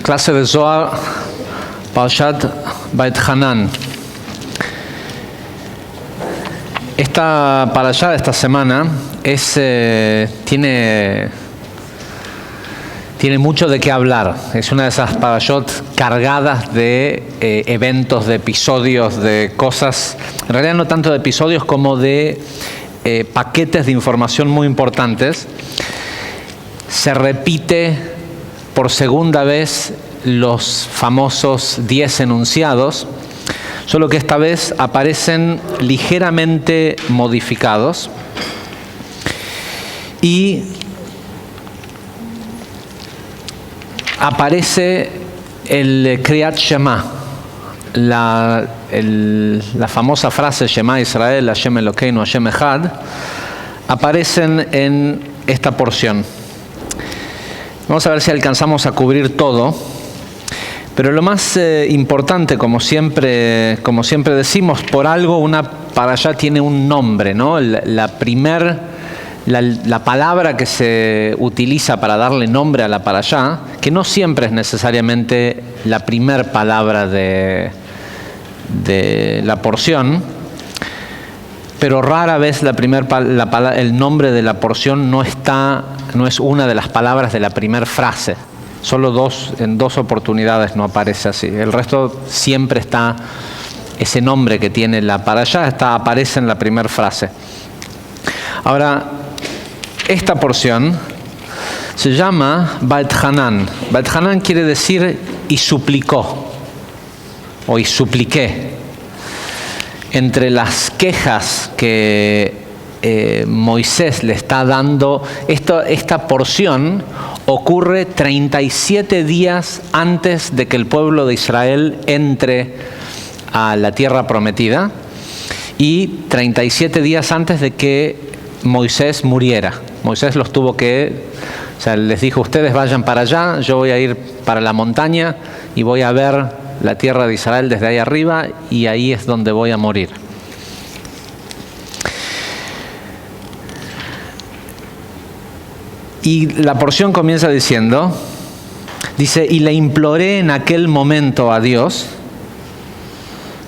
Clase de Zohar, Parashat Va'etchanan. Esta parashá de esta semana tiene mucho de qué hablar. Es una de esas parashot cargadas de eventos, de episodios, de cosas, en realidad no tanto de episodios como de paquetes de información muy importantes. Se repite por segunda vez los famosos 10 enunciados, solo que esta vez aparecen ligeramente modificados y aparece el Kriyat Shema, la famosa frase Shema Israel, Hashem Elokeinu, Hashem Echad, aparecen en esta porción. Vamos a ver si alcanzamos a cubrir todo, pero lo más importante, como siempre decimos, por algo una parashá tiene un nombre, ¿no? La palabra que se utiliza para darle nombre a la parashá, que no siempre es necesariamente la primer palabra de la porción, pero rara vez el nombre de la porción no es una de las palabras de la primera frase. Solo en dos oportunidades no aparece así. El resto siempre está, ese nombre que tiene la parashá aparece en la primera frase. Ahora, esta porción se llama Va'etchanan. Va'etchanan quiere decir y suplicó, o y supliqué. Entre las quejas que Moisés le está dando, esta porción ocurre 37 días antes de que el pueblo de Israel entre a la tierra prometida y 37 días antes de que Moisés muriera. Moisés les dijo: ustedes vayan para allá, yo voy a ir para la montaña y voy a ver la tierra de Israel desde ahí arriba, y ahí es donde voy a morir. Y la porción comienza diciendo, y le imploré en aquel momento a Dios,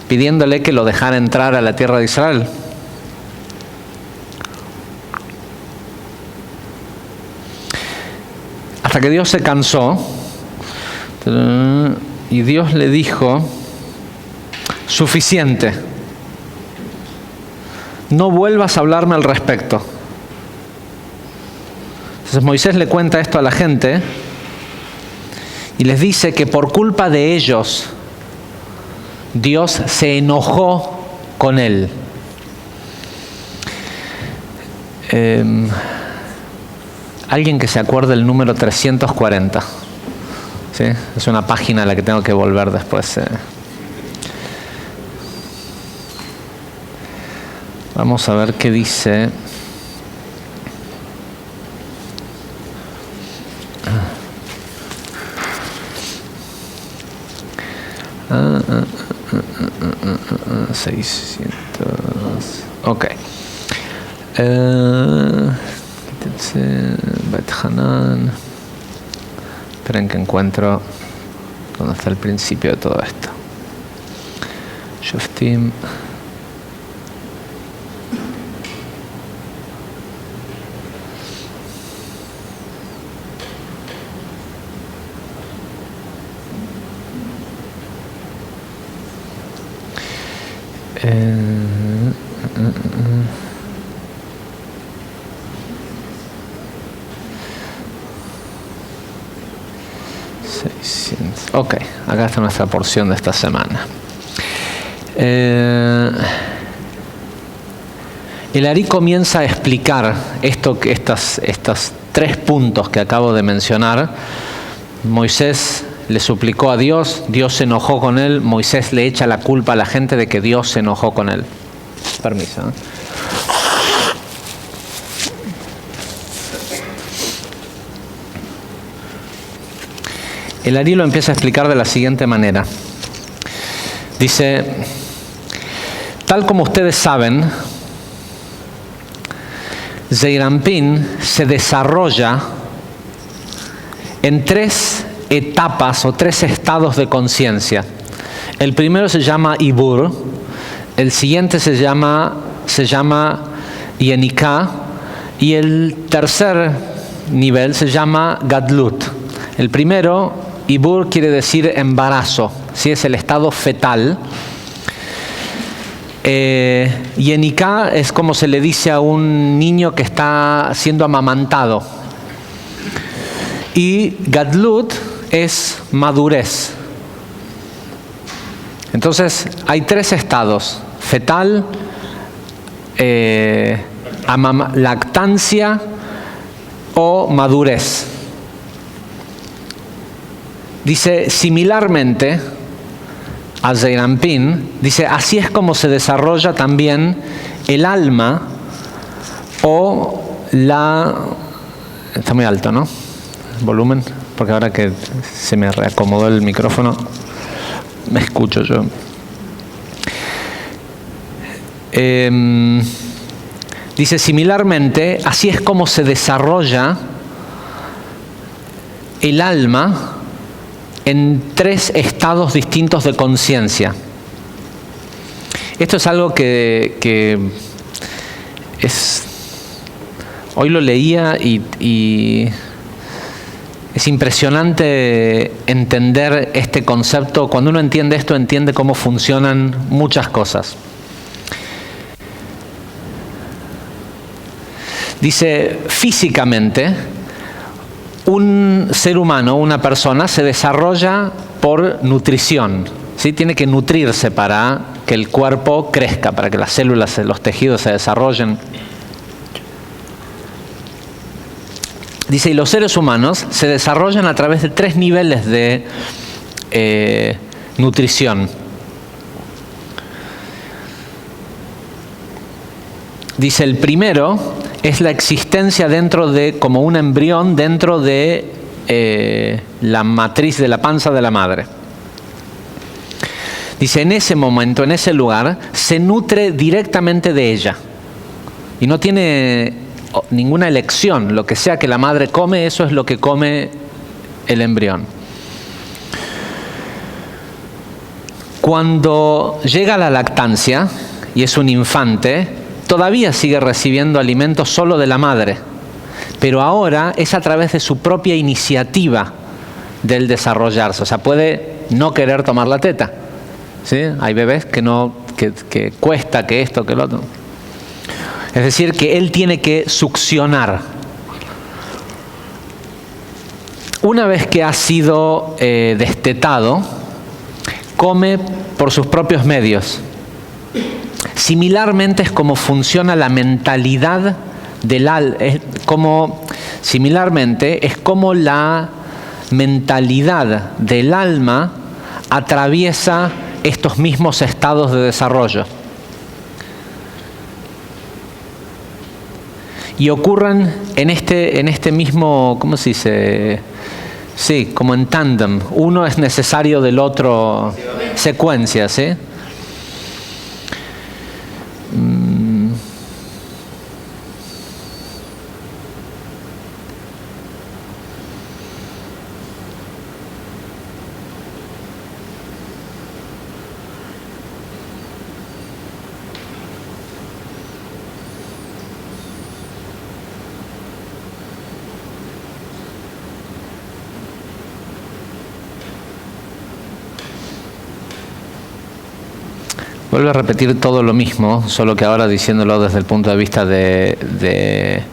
pidiéndole que lo dejara entrar a la tierra de Israel. Hasta que Dios se cansó, y Dios le dijo: suficiente, no vuelvas a hablarme al respecto. Entonces Moisés le cuenta esto a la gente y les dice que por culpa de ellos Dios se enojó con él. Alguien que se acuerde el número 340. ¿Sí? Es una página a la que tengo que volver después. Vamos a ver qué dice. Ok. Va'etchanan. Esperen que encuentro dónde está el principio de todo esto. Shoftim. Ok, acá está nuestra porción de esta semana. El Ari comienza a explicar estos 3 puntos que acabo de mencionar. Moisés le suplicó a Dios, Dios se enojó con él, Moisés le echa la culpa a la gente de que Dios se enojó con él. Permiso. El Ari lo empieza a explicar de la siguiente manera. Dice: tal como ustedes saben, Zeir Anpin se desarrolla en 3 etapas o 3 estados de conciencia. El primero se llama Ibur, el siguiente se llama Yenika y el tercer nivel se llama Gadlut. El primero, Ibur, quiere decir embarazo, ¿sí? Es el estado fetal. Yenika es como se le dice a un niño que está siendo amamantado. Y Gadlut es madurez. Entonces hay 3 estados: fetal, lactancia o madurez. Dice similarmente a Zeirampin, dice así es como se desarrolla también el alma o la... Está muy alto, ¿no? Volumen, porque ahora que se me reacomodó el micrófono, me escucho yo. Dice similarmente, así es como se desarrolla el alma en 3 estados distintos de conciencia. Esto es algo que es... Hoy lo leía y es impresionante entender este concepto. Cuando uno entiende esto, entiende cómo funcionan muchas cosas. Dice, físicamente, un ser humano, una persona, se desarrolla por nutrición, ¿sí? Tiene que nutrirse para que el cuerpo crezca, para que las células, los tejidos se desarrollen. Dice, y los seres humanos se desarrollan a través de 3 niveles de nutrición. Dice, el primero es la existencia dentro de, como un embrión, dentro de la matriz de la panza de la madre. Dice, en ese momento, en ese lugar, se nutre directamente de ella. Y no tiene ninguna elección. Lo que sea que la madre come, eso es lo que come el embrión. Cuando llega a la lactancia y es un infante, todavía sigue recibiendo alimentos solo de la madre, pero ahora es a través de su propia iniciativa del desarrollarse. O sea, puede no querer tomar la teta, ¿sí? Hay bebés que cuesta, que esto, que lo otro. Es decir, que él tiene que succionar. Una vez que ha sido destetado, come por sus propios medios. Similarmente es como funciona la mentalidad del alma. Similarmente es como la mentalidad del alma atraviesa estos mismos estados de desarrollo. Y ocurren en este mismo, ¿cómo se dice? Sí, como en tándem. Uno es necesario del otro, secuencia, ¿sí? Vuelve a repetir todo lo mismo, solo que ahora diciéndolo desde el punto de vista del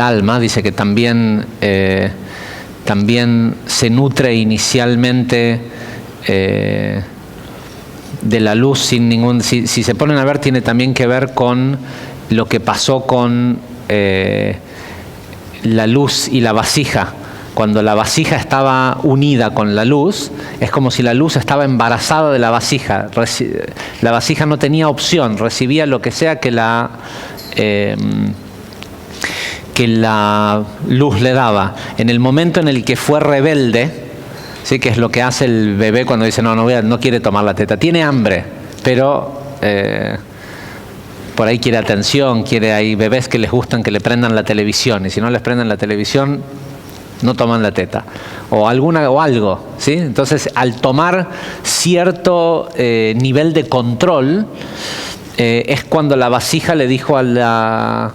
alma. Dice que también se nutre inicialmente de la luz sin ningún... Si se ponen a ver, tiene también que ver con lo que pasó con la luz y la vasija. Cuando la vasija estaba unida con la luz, es como si la luz estaba embarazada de la vasija. La vasija no tenía opción, recibía lo que sea que la luz le daba. En el momento en el que fue rebelde, ¿sí? Que es lo que hace el bebé cuando dice no quiere tomar la teta, tiene hambre, pero por ahí quiere atención, hay bebés que les gustan que le prendan la televisión, y si no les prenden la televisión, no toman la teta, o algo, ¿sí? Entonces, al tomar cierto nivel de control, es cuando la vasija le dijo a la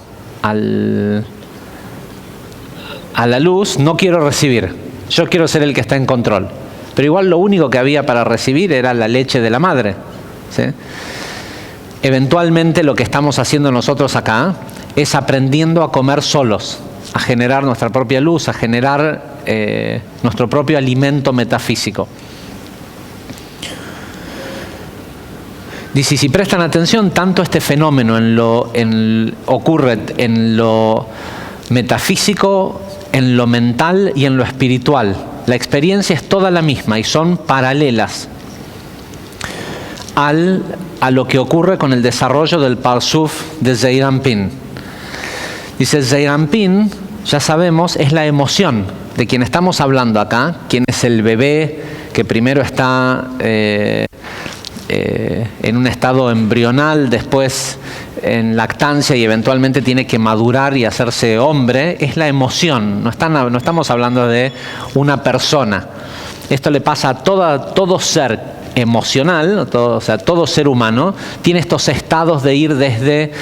luz, no quiero recibir, yo quiero ser el que está en control. Pero igual lo único que había para recibir era la leche de la madre, ¿sí? Eventualmente lo que estamos haciendo nosotros acá es aprendiendo a comer solos, a generar nuestra propia luz, a generar nuestro propio alimento metafísico. Dice, si prestan atención, tanto este fenómeno ocurre en lo metafísico, en lo mental y en lo espiritual. La experiencia es toda la misma y son paralelas a lo que ocurre con el desarrollo del Parsuf de Zeir Anpin. Dice, Zeir Anpin, ya sabemos, es la emoción de quien estamos hablando acá, quien es el bebé que primero está en un estado embrional, después en lactancia y eventualmente tiene que madurar y hacerse hombre. Es la emoción, no estamos hablando de una persona. Esto le pasa a todo ser emocional, todo ser humano tiene estos estados de ir desde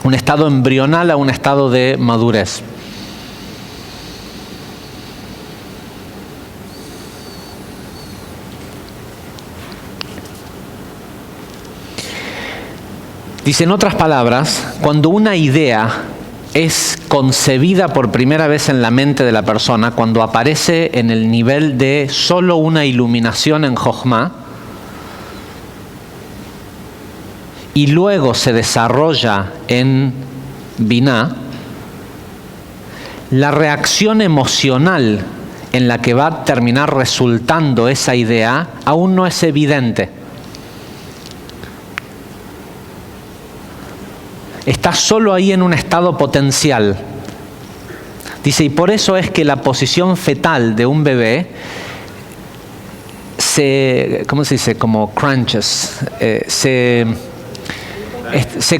un estado embrional a un estado de madurez. Dice, en otras palabras, cuando una idea es concebida por primera vez en la mente de la persona, cuando aparece en el nivel de solo una iluminación en Jochma, y luego se desarrolla en Binah, la reacción emocional en la que va a terminar resultando esa idea aún no es evidente. Está solo ahí en un estado potencial. Dice, y por eso es que la posición fetal de un bebé ¿cómo se dice? Como crunches, se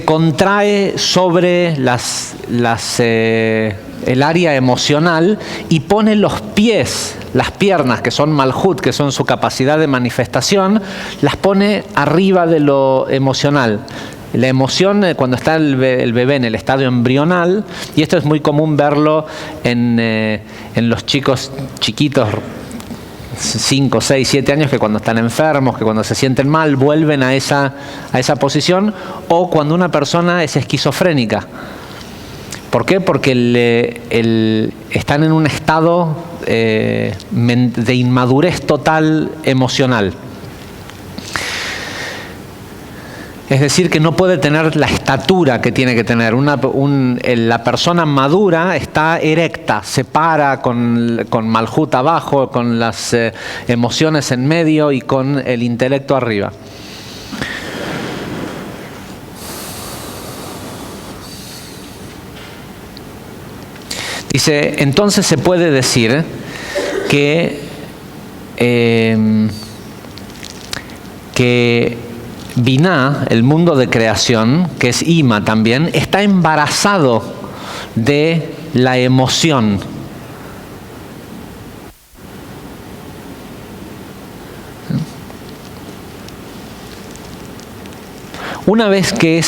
contrae sobre el área emocional y pone los pies, las piernas, que son Malhut, que son su capacidad de manifestación, las pone arriba de lo emocional. La emoción, cuando está el bebé en el estado embrional, y esto es muy común verlo en los chicos chiquitos, 5, 6, 7 años, que cuando están enfermos, que cuando se sienten mal, vuelven a esa posición, o cuando una persona es esquizofrénica. ¿Por qué? Porque están en un estado de inmadurez total emocional. Es decir, que no puede tener la estatura que tiene que tener. La persona madura está erecta, se para con Malhut abajo, con las emociones en medio y con el intelecto arriba. Dice, entonces se puede decir que Binah, el mundo de creación, que es Ima también, está embarazado de la emoción. Una vez que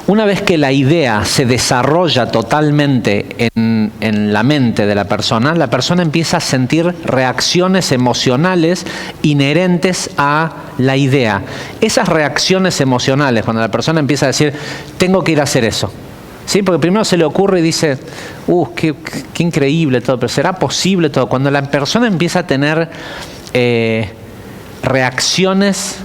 una vez que la idea se desarrolla totalmente en la mente de la persona empieza a sentir reacciones emocionales inherentes a la idea. Esas reacciones emocionales, cuando la persona empieza a decir, tengo que ir a hacer eso, ¿sí? Porque primero se le ocurre y dice, qué increíble todo, pero ¿será posible todo? Cuando la persona empieza a tener reacciones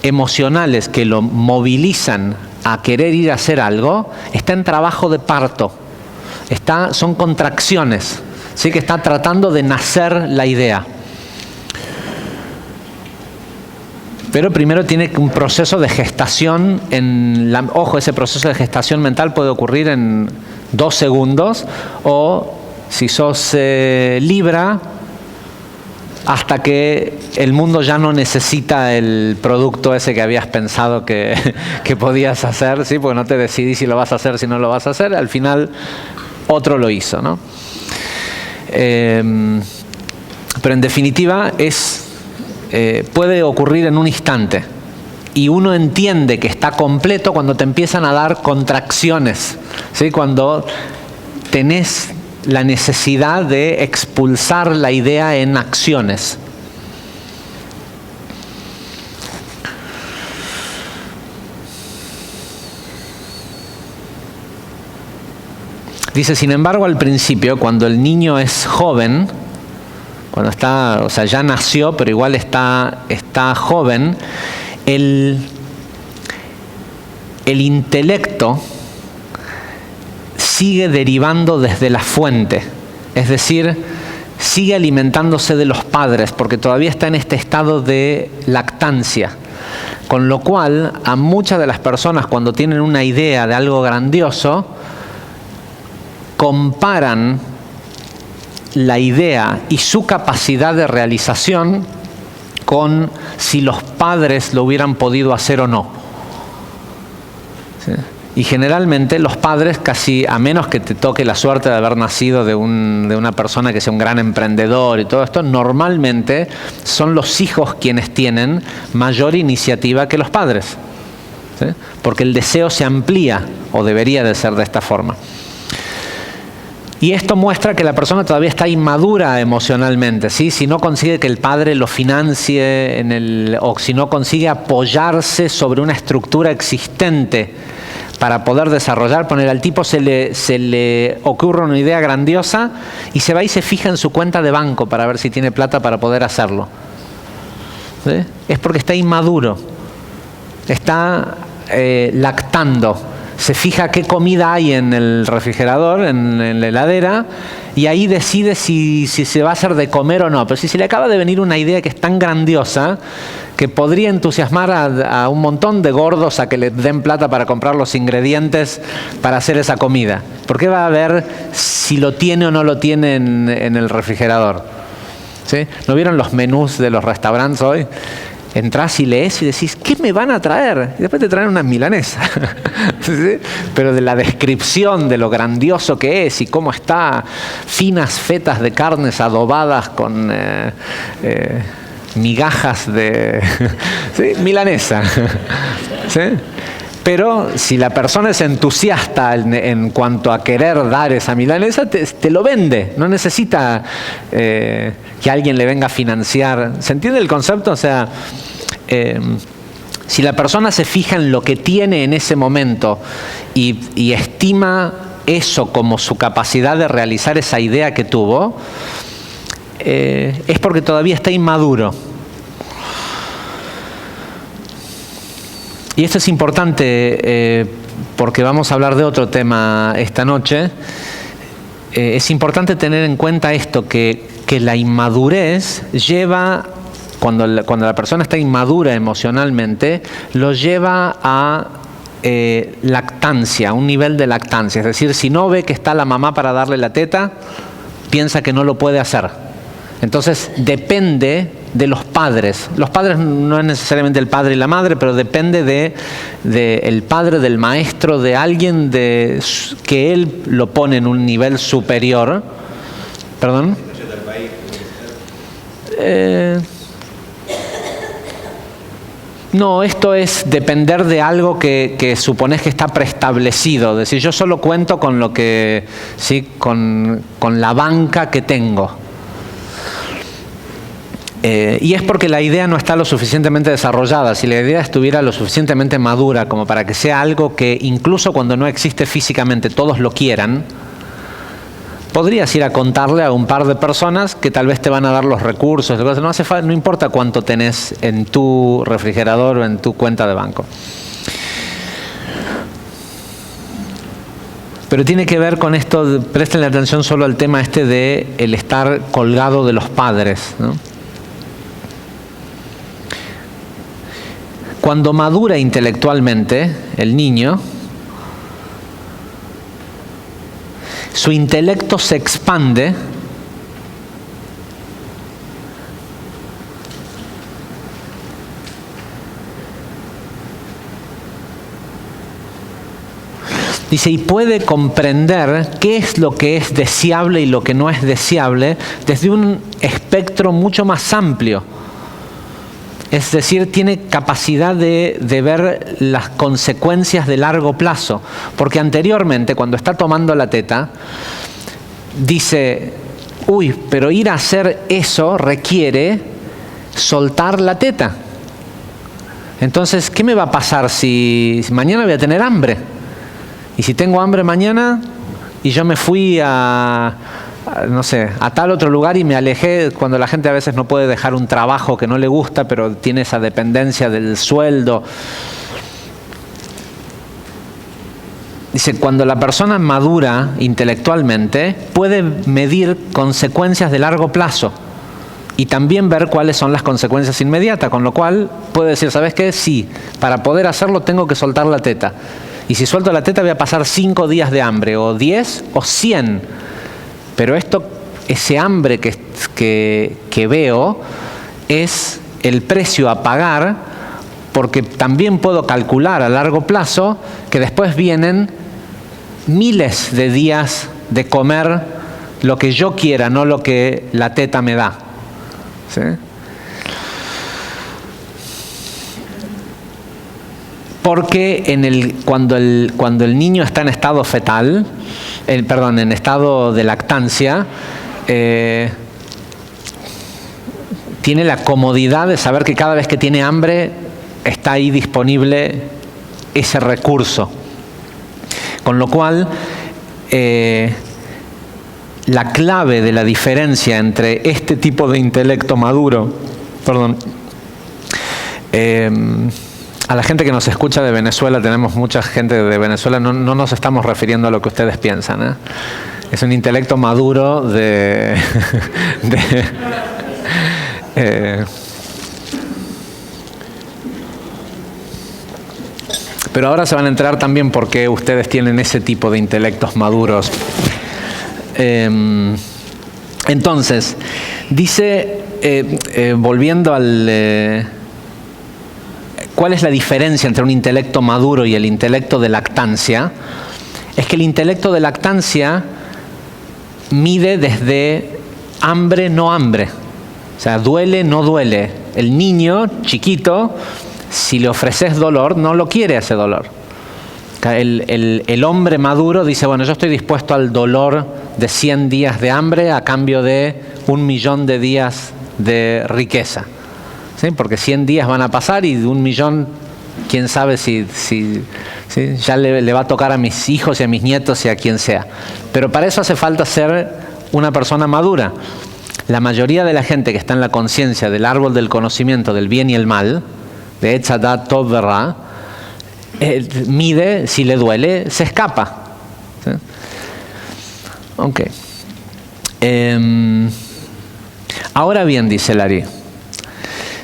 emocionales que lo movilizan a querer ir a hacer algo, está en trabajo de parto, son contracciones, ¿sí? Que está tratando de nacer la idea. Pero primero tiene un proceso de gestación, ese proceso de gestación mental puede ocurrir en 2 segundos, o si sos Libra, hasta que el mundo ya no necesita el producto ese que habías pensado que podías hacer, ¿sí? Porque no te decidís si lo vas a hacer, si no lo vas a hacer. Al final, otro lo hizo, ¿no? Pero en definitiva, puede ocurrir en un instante. Y uno entiende que está completo cuando te empiezan a dar contracciones, ¿sí? Cuando tenés la necesidad de expulsar la idea en acciones. Dice, sin embargo, al principio, cuando el niño es joven, cuando está, o sea, ya nació, pero igual está joven, el intelecto sigue derivando desde la fuente, es decir, sigue alimentándose de los padres, porque todavía está en este estado de lactancia. Con lo cual, a muchas de las personas, cuando tienen una idea de algo grandioso, comparan la idea y su capacidad de realización con si los padres lo hubieran podido hacer o no. ¿Sí? Y generalmente los padres, casi a menos que te toque la suerte de haber nacido de una persona que sea un gran emprendedor y todo esto, normalmente son los hijos quienes tienen mayor iniciativa que los padres. ¿Sí? Porque el deseo se amplía, o debería de ser de esta forma. Y esto muestra que la persona todavía está inmadura emocionalmente, ¿sí? Si no consigue que el padre lo financie o si no consigue apoyarse sobre una estructura existente para poder desarrollar, al tipo se le ocurre una idea grandiosa y se va y se fija en su cuenta de banco para ver si tiene plata para poder hacerlo. ¿Sí? Es porque está inmaduro, está lactando. Se fija qué comida hay en el refrigerador, en la heladera, y ahí decide si se va a hacer de comer o no. Pero si se le acaba de venir una idea que es tan grandiosa que podría entusiasmar a un montón de gordos a que le den plata para comprar los ingredientes para hacer esa comida. ¿Por qué va a ver si lo tiene o no lo tiene en el refrigerador? ¿Sí? ¿No vieron los menús de los restaurantes hoy? Entrás y lees y decís, ¿qué me van a traer? Y después te traen unas milanesas. ¿Sí? Pero de la descripción de lo grandioso que es y cómo está, finas fetas de carnes adobadas con migajas de ¿sí? Milanesa. ¿Sí? Pero si la persona es entusiasta en cuanto a querer dar esa milanesa, te lo vende. No necesita que alguien le venga a financiar. ¿Se entiende el concepto? O sea, si la persona se fija en lo que tiene en ese momento y estima eso como su capacidad de realizar esa idea que tuvo, es porque todavía está inmaduro. Y esto es importante porque vamos a hablar de otro tema esta noche. Es importante tener en cuenta esto, que la inmadurez lleva, cuando la persona está inmadura emocionalmente, lo lleva a lactancia, un nivel de lactancia. Es decir, si no ve que está la mamá para darle la teta, piensa que no lo puede hacer. Entonces depende de los padres. Los padres no es necesariamente el padre y la madre, pero depende de el padre, del maestro, de alguien que él lo pone en un nivel superior. ¿Perdón? No, esto es depender de algo que supones que está preestablecido. Es decir, yo solo cuento con lo que, ¿sí? con la banca que tengo. Y es porque la idea no está lo suficientemente desarrollada. Si la idea estuviera lo suficientemente madura como para que sea algo que incluso cuando no existe físicamente todos lo quieran, podrías ir a contarle a un par de personas que tal vez te van a dar los recursos. No importa cuánto tenés en tu refrigerador o en tu cuenta de banco. Pero tiene que ver con esto, presten atención solo al tema de el estar colgado de los padres, ¿no? Cuando madura intelectualmente el niño, su intelecto se expande Dice, y puede comprender qué es lo que es deseable y lo que no es deseable desde un espectro mucho más amplio. Es decir, tiene capacidad de ver las consecuencias de largo plazo. Porque anteriormente, cuando está tomando la teta, dice, uy, pero ir a hacer eso requiere soltar la teta. Entonces, ¿qué me va a pasar si mañana voy a tener hambre? Y si tengo hambre mañana y yo me fui no sé, a tal otro lugar y me alejé, cuando la gente a veces no puede dejar un trabajo que no le gusta, pero tiene esa dependencia del sueldo. Dice, cuando la persona madura intelectualmente, puede medir consecuencias de largo plazo y también ver cuáles son las consecuencias inmediatas, con lo cual puede decir, ¿sabes qué? Sí, para poder hacerlo tengo que soltar la teta. Y si suelto la teta voy a pasar 5 días de hambre, o 10, o 100. Pero ese hambre que veo es el precio a pagar, porque también puedo calcular a largo plazo que después vienen miles de días de comer lo que yo quiera, no lo que la teta me da. ¿Sí? Porque cuando el niño está en estado fetal, en estado de lactancia, tiene la comodidad de saber que cada vez que tiene hambre está ahí disponible ese recurso. Con lo cual, la clave de la diferencia entre este tipo de intelecto maduro, a la gente que nos escucha de Venezuela, tenemos mucha gente de Venezuela, no nos estamos refiriendo a lo que ustedes piensan, ¿eh? Es un intelecto maduro pero ahora se van a enterar también por qué ustedes tienen ese tipo de intelectos maduros. Entonces, dice, volviendo al... ¿Cuál es la diferencia entre un intelecto maduro y el intelecto de lactancia? Es que el intelecto de lactancia mide desde hambre, no hambre. O sea, duele, no duele. El niño chiquito, si le ofreces dolor, no lo quiere ese dolor. El hombre maduro dice, bueno, yo estoy dispuesto al dolor de 100 días de hambre a cambio de 1.000.000 de días de riqueza. ¿Sí? Porque 100 días van a pasar y de 1.000.000, quién sabe si ¿sí? Ya le va a tocar a mis hijos y a mis nietos y a quien sea. Pero para eso hace falta ser una persona madura. La mayoría de la gente que está en la conciencia del árbol del conocimiento del bien y el mal, de Etz Hadat Tov Verá, mide, si le duele, se escapa. ¿Sí? Ok. Ahora bien, dice Larry,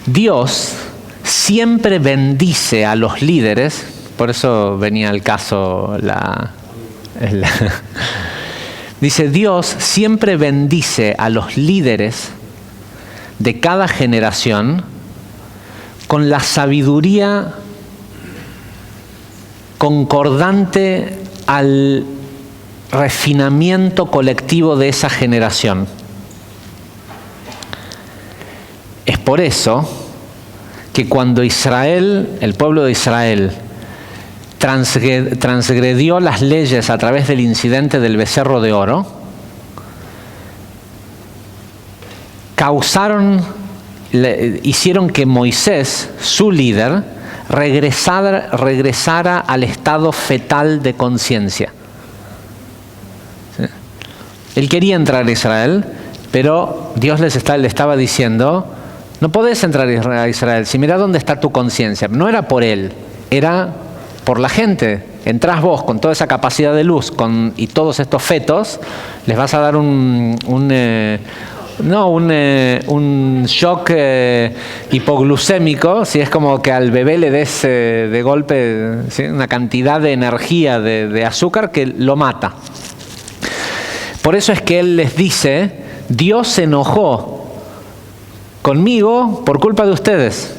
Dios siempre bendice a los líderes, por eso venía al caso dice, Dios siempre bendice a los líderes de cada generación con la sabiduría concordante al refinamiento colectivo de esa generación. Es por eso que cuando el pueblo de Israel, transgredió las leyes a través del incidente del becerro de oro, hicieron que Moisés, su líder, regresara al estado fetal de conciencia. ¿Sí? Él quería entrar a Israel, pero Dios le estaba diciendo, no podés entrar a Israel, si mira dónde está tu conciencia. No era por él, era por la gente. Entrás vos con toda esa capacidad de luz y todos estos fetos, les vas a dar un shock hipoglucémico, si es como que al bebé le des de golpe, ¿sí?, una cantidad de energía de azúcar que lo mata. Por eso es que él les dice, Dios se enojó conmigo por culpa de ustedes.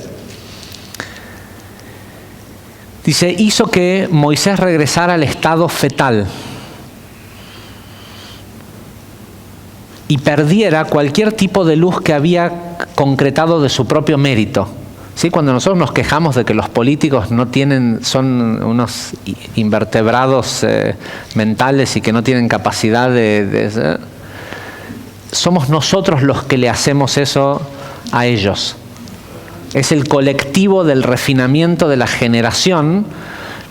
Dice, hizo que Moisés regresara al estado fetal y perdiera cualquier tipo de luz que había concretado de su propio mérito. ¿Sí? Cuando nosotros nos quejamos de que los políticos son unos invertebrados mentales y que no tienen capacidad somos nosotros los que le hacemos eso a ellos. Es el colectivo del refinamiento de la generación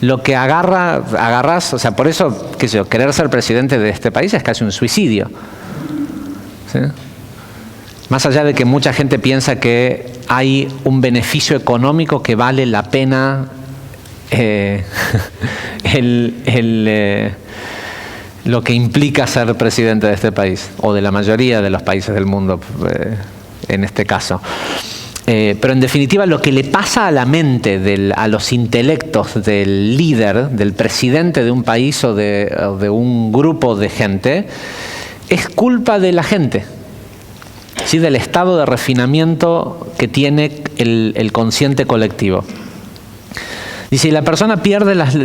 lo que agarras, o sea, por eso, qué sé yo, querer ser presidente de este país es casi un suicidio. ¿Sí? Más allá de que mucha gente piensa que hay un beneficio económico que vale la pena lo que implica ser presidente de este país, o de la mayoría de los países del mundo, en este caso. Pero en definitiva lo que le pasa a la mente, a los intelectos del líder, del presidente de un país o de un grupo de gente, es culpa de la gente, ¿sí? Del estado de refinamiento que tiene el consciente colectivo. Dice, y la persona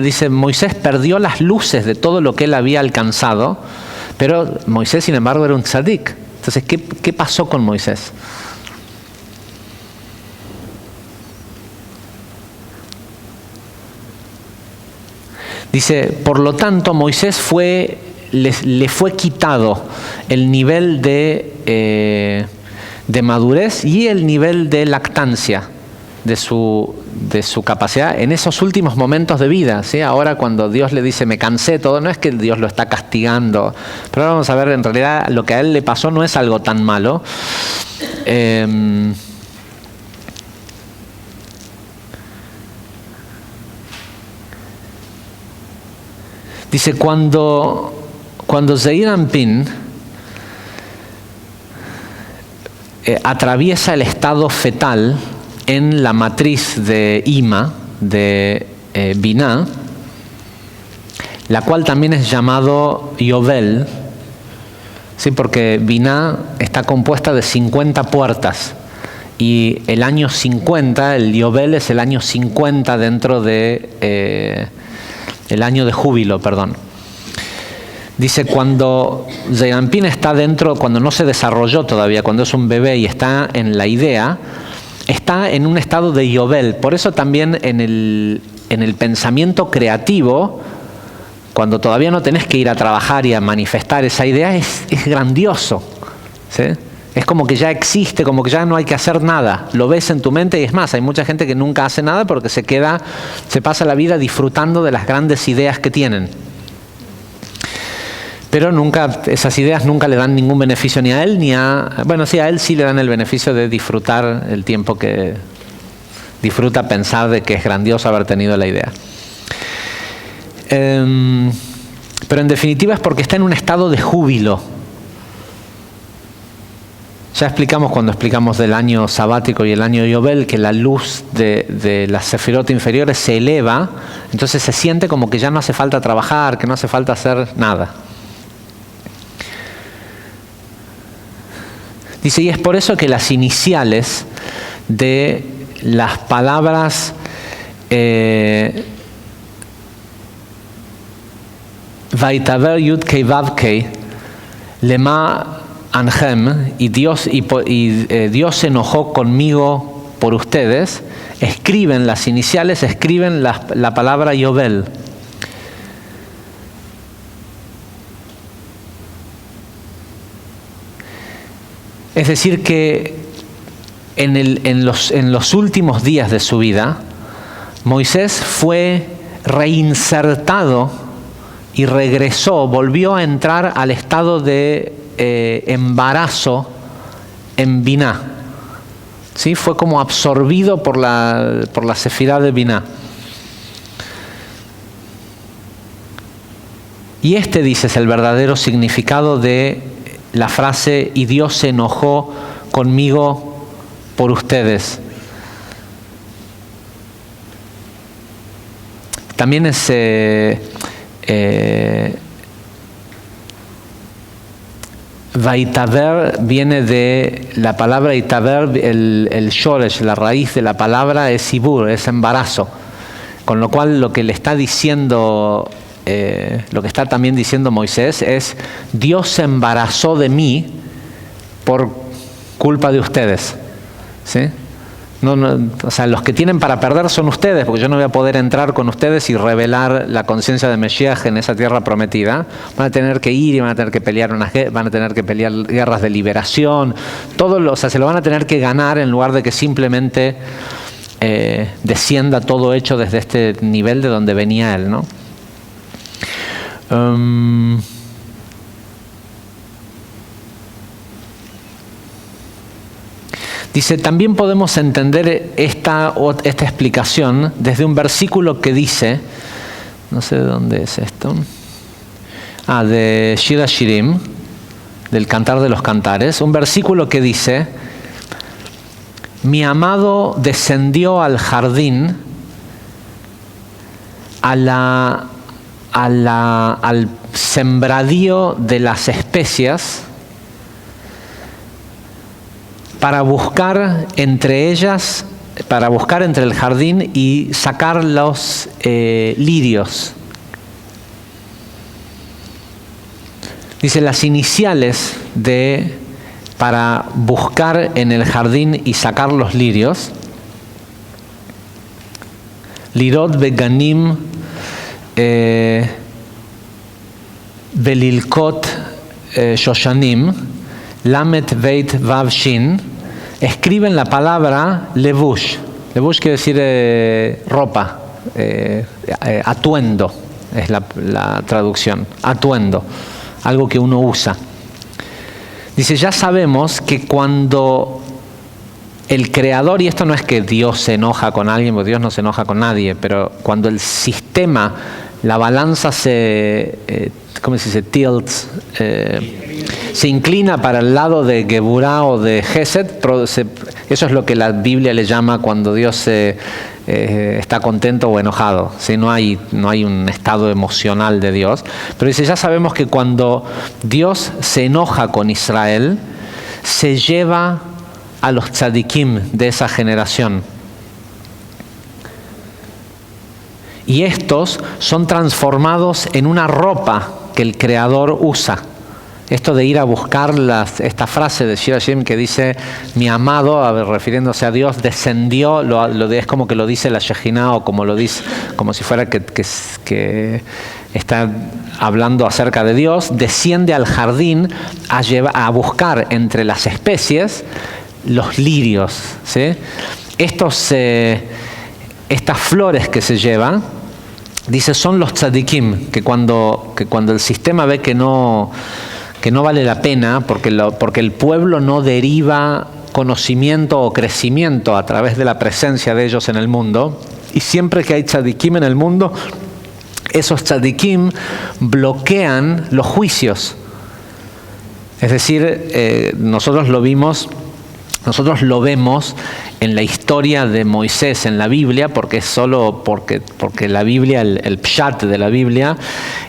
dice, Moisés perdió las luces de todo lo que él había alcanzado, pero Moisés, sin embargo, era un tzadik. Entonces, ¿qué pasó con Moisés? Dice, por lo tanto, Moisés le fue quitado el nivel de madurez y el nivel de lactancia de su capacidad en esos últimos momentos de vida, ¿sí? Ahora cuando Dios le dice, me cansé todo, no es que Dios lo está castigando, pero ahora vamos a ver, en realidad lo que a él le pasó no es algo tan malo. Dice, cuando Zeir Anpin atraviesa el estado fetal en la matriz de Ima, de Binah, la cual también es llamado Yovel, ¿sí? Porque Binah está compuesta de 50 puertas y el año 50, el Yovel es el año 50 dentro de el año de júbilo, perdón. Dice, cuando Zeir Anpin está dentro, cuando no se desarrolló todavía, cuando es un bebé y está en la idea, está en un estado de Yovel. Por eso también en el pensamiento creativo, cuando todavía no tenés que ir a trabajar y a manifestar esa idea, es grandioso, ¿sí? Es como que ya existe, como que ya no hay que hacer nada. Lo ves en tu mente y es más, hay mucha gente que nunca hace nada porque se pasa la vida disfrutando de las grandes ideas que tienen. Pero esas ideas nunca le dan ningún beneficio ni a él ni bueno, sí, a él sí le dan el beneficio de disfrutar el tiempo que disfruta pensar de que es grandioso haber tenido la idea. Pero en definitiva es porque está en un estado de júbilo. Ya explicamos cuando explicamos del año sabático y el año Yovel que la luz de las sefirot inferiores se eleva, entonces se siente como que ya no hace falta trabajar, que no hace falta hacer nada. Dice, y es por eso que las iniciales de las palabras Vaitaver Yud Kei Vav Kei Lema Anchem, y Dios se enojó conmigo por ustedes, las iniciales escriben la palabra Yovel. Es decir que en los últimos días de su vida, Moisés fue reinsertado y volvió a entrar al estado de embarazo en Binah. ¿Sí? Fue como absorbido por la sefirá de Binah. Y dice, es el verdadero significado de la frase, y Dios se enojó conmigo por ustedes. También es Vaitaver viene de la palabra Itaver, el shoresh, la raíz de la palabra es Ibur, es embarazo. Con lo cual lo que le está diciendo, lo que está también diciendo Moisés es: Dios se embarazó de mí por culpa de ustedes. ¿Sí? O sea, los que tienen para perder son ustedes, porque yo no voy a poder entrar con ustedes y revelar la conciencia de Mesías en esa tierra prometida. Van a tener que ir y van a tener que pelear van a tener que pelear guerras de liberación, o sea, se lo van a tener que ganar en lugar de que simplemente descienda todo hecho desde este nivel de donde venía él, ¿no? Dice, también podemos entender esta explicación desde un versículo que dice, no sé de dónde es esto, de Shir HaShirim, del Cantar de los Cantares, un versículo que dice: mi amado descendió al jardín, al sembradío de las especias, para buscar entre ellas, para buscar entre el jardín y sacar los lirios. Dice, las iniciales para buscar en el jardín y sacar los lirios: Lirot beganim belilkot shoshanim lamet veit vav shin. Escriben la palabra levush. Levush quiere decir ropa, atuendo, es la traducción, atuendo, algo que uno usa. Dice, ya sabemos que cuando el creador, y esto no es que Dios se enoja con alguien, porque Dios no se enoja con nadie, pero cuando el sistema, la balanza ¿cómo se dice? Tilts, se inclina para el lado de Geburah o de Gesed. Eso es lo que la Biblia le llama cuando Dios está contento o enojado. ¿Sí? No hay un estado emocional de Dios. Pero dice, ya sabemos que cuando Dios se enoja con Israel, se lleva a los tzadikim de esa generación. Y estos son transformados en una ropa que el Creador usa. Esto de ir a buscar esta frase de Shir HaShirim que dice, mi amado, refiriéndose a Dios, descendió, es como que lo dice la Shejinah, o como lo dice, como si fuera que está hablando acerca de Dios, desciende al jardín a buscar entre las especies los lirios, ¿sí? Estas flores que se llevan, dice, son los tzadikim, que cuando el sistema ve que no vale la pena, porque el pueblo no deriva conocimiento o crecimiento a través de la presencia de ellos en el mundo, y siempre que hay tzadikim en el mundo, esos tzadikim bloquean los juicios. Es decir, nosotros lo vemos en la historia de Moisés en la Biblia, porque la Biblia, el pshat de la Biblia,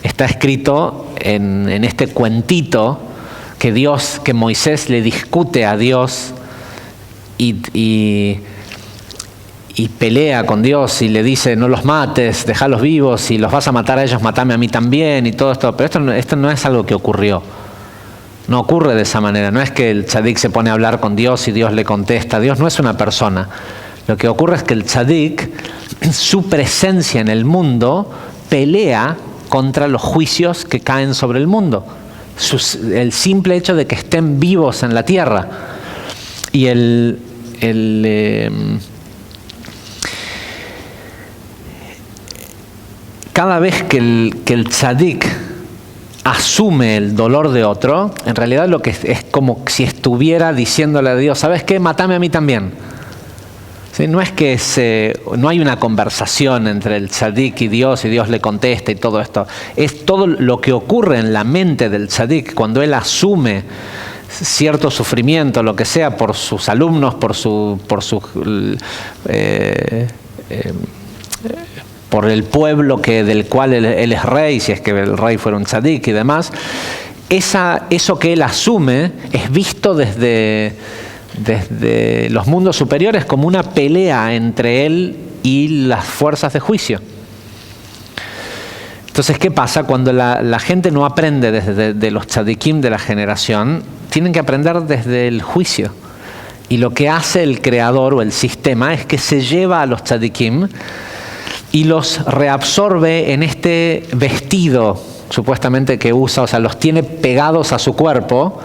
está escrito en este cuentito que Moisés le discute a Dios y pelea con Dios y le dice, no los mates, déjalos vivos, si los vas a matar a ellos, matame a mí también, y todo esto. Pero esto no es algo que ocurrió. No ocurre de esa manera. No es que el tzadik se pone a hablar con Dios y Dios le contesta. Dios no es una persona. Lo que ocurre es que el tzadik, su presencia en el mundo, pelea contra los juicios que caen sobre el mundo. El simple hecho de que estén vivos en la tierra. Y cada vez que el tzadik asume el dolor de otro, en realidad lo que es como si estuviera diciéndole a Dios, ¿sabes qué? Mátame a mí también. ¿Sí? No es que no hay una conversación entre el tzadik y Dios le contesta y todo esto. Es todo lo que ocurre en la mente del tzadik cuando él asume cierto sufrimiento, lo que sea, por sus alumnos, por el pueblo del cual él es rey, si es que el rey fuera un tzadik y demás. Eso que él asume es visto desde los mundos superiores como una pelea entre él y las fuerzas de juicio. Entonces, ¿qué pasa? Cuando la gente no aprende desde los tzadikim de la generación, tienen que aprender desde el juicio. Y lo que hace el creador o el sistema es que se lleva a los tzadikim y los reabsorbe en este vestido, supuestamente que usa, o sea, los tiene pegados a su cuerpo.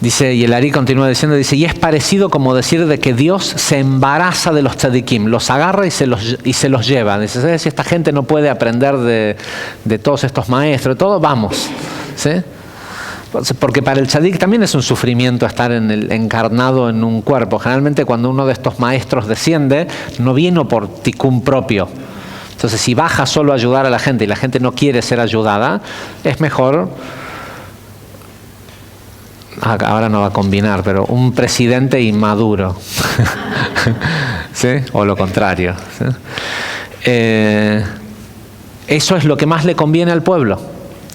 Dice, y el Ari continúa diciendo, dice, y es parecido como decir de que Dios se embaraza de los tzadikim, los agarra y se los lleva. Dice, ¿sabes? Si esta gente no puede aprender de todos estos maestros, de todo, vamos. ¿Sí? Porque para el tzadik también es un sufrimiento estar encarnado en un cuerpo. Generalmente cuando uno de estos maestros desciende, no viene por tikkun propio. Entonces, si baja solo a ayudar a la gente y la gente no quiere ser ayudada, es mejor... Ahora no va a combinar, pero un presidente inmaduro. ¿Sí? O lo contrario. ¿Sí? Eso es lo que más le conviene al pueblo.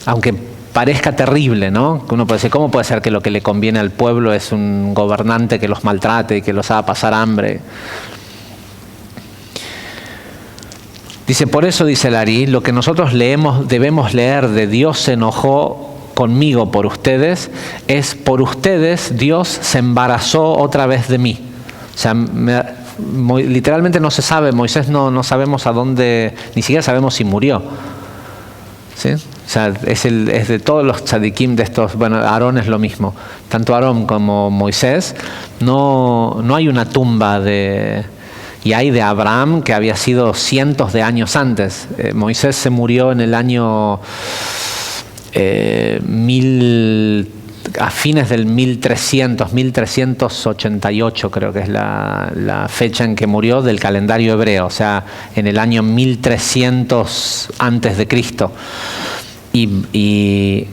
Aunque parezca terrible, ¿no? Uno puede decir, ¿cómo puede ser que lo que le conviene al pueblo es un gobernante que los maltrate y que los haga pasar hambre? Dice, por eso, dice el Ari, lo que nosotros debemos leer de Dios se enojó conmigo por ustedes, es por ustedes Dios se embarazó otra vez de mí. O sea, literalmente no se sabe, Moisés no sabemos a dónde, ni siquiera sabemos si murió. ¿Sí? O sea, es de todos los tzadikim de estos, bueno, Aarón es lo mismo. Tanto Aarón como Moisés, no hay una tumba y hay de Abraham que había sido cientos de años antes. Moisés se murió en el año... a fines del 1388 creo que es la fecha en que murió del calendario hebreo, o sea, en el año 1300 antes de Cristo. Y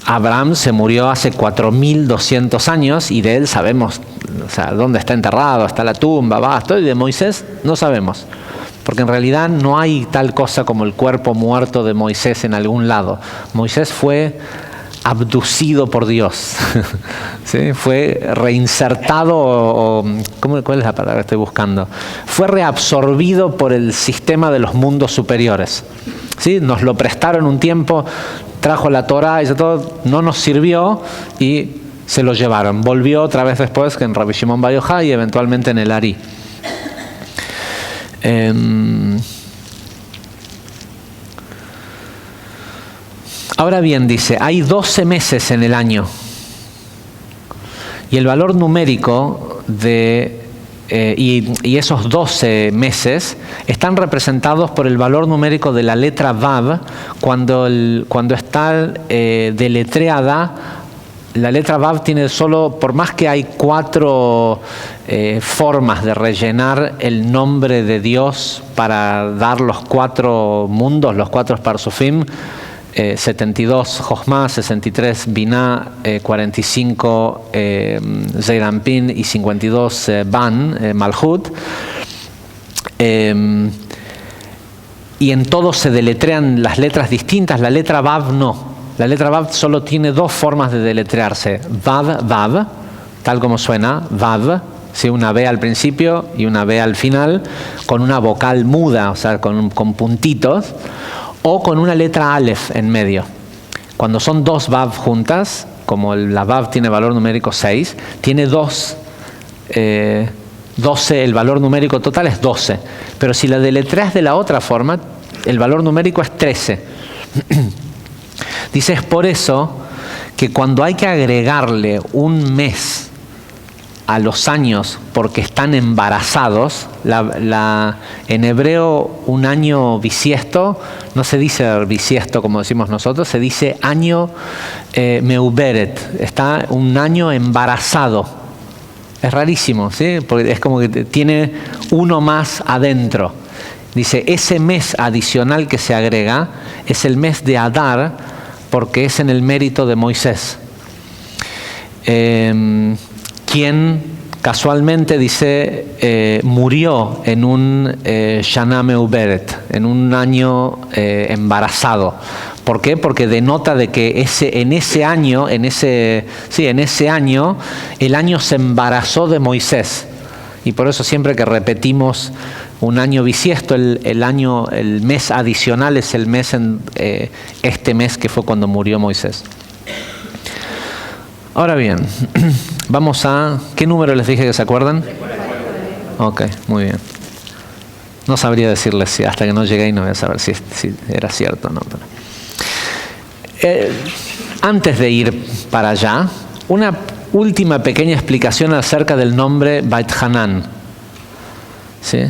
Abraham se murió hace 4200 años y de él sabemos, o sea, dónde está enterrado, está la tumba, y de Moisés no sabemos. Porque en realidad no hay tal cosa como el cuerpo muerto de Moisés en algún lado. Moisés fue abducido por Dios. ¿Sí? Fue reinsertado, ¿cuál es la palabra que estoy buscando? Fue reabsorbido por el sistema de los mundos superiores. ¿Sí? Nos lo prestaron un tiempo, trajo la Torá y todo, no nos sirvió y se lo llevaron. Volvió otra vez después, que en Rabbi Shimon Bar Yochai y eventualmente en el Ari. Ahora bien, dice, hay 12 meses en el año y el valor numérico y esos 12 meses están representados por el valor numérico de la letra Vav cuando está deletreada. La letra Vav tiene solo, por más que hay 4 formas de rellenar el nombre de Dios para dar los 4 mundos, los 4 Parsufim, 72 Jochma, 63 Binah, 45 Zeir Anpin y 52 Ban, Malhut. Y en todos se deletrean las letras distintas, la letra Vav no. La letra Vav solo tiene 2 formas de deletrearse. Vav, Vav, tal como suena, Vav, ¿sí? Una V al principio y una V al final, con una vocal muda, o sea, con puntitos, o con una letra Aleph en medio. Cuando son 2 Vav juntas, como la Vav tiene valor numérico 6, tiene 12, el valor numérico total es 12. Pero si la deletreas de la otra forma, el valor numérico es 13. Dice, es por eso que cuando hay que agregarle un mes a los años porque están embarazados, en hebreo un año bisiesto, no se dice bisiesto como decimos nosotros, se dice año meuberet, está un año embarazado. Es rarísimo, ¿sí? Porque es como que tiene uno más adentro. Dice, ese mes adicional que se agrega es el mes de Adar, porque es en el mérito de Moisés, quien casualmente dice murió en un Shana Meuberet, en un año embarazado, ¿Por qué? Porque denota de que en ese año, el año se embarazó de Moisés. Y por eso siempre que repetimos un año bisiesto, el mes adicional es el mes, este mes que fue cuando murió Moisés. Ahora bien, vamos a... ¿Qué número les dije que se acuerdan? Ok, muy bien. No sabría decirles si hasta que no llegué y no voy a saber si era cierto o no. Pero... antes de ir para allá, una última pequeña explicación acerca del nombre Beit Hanan. ¿Sí?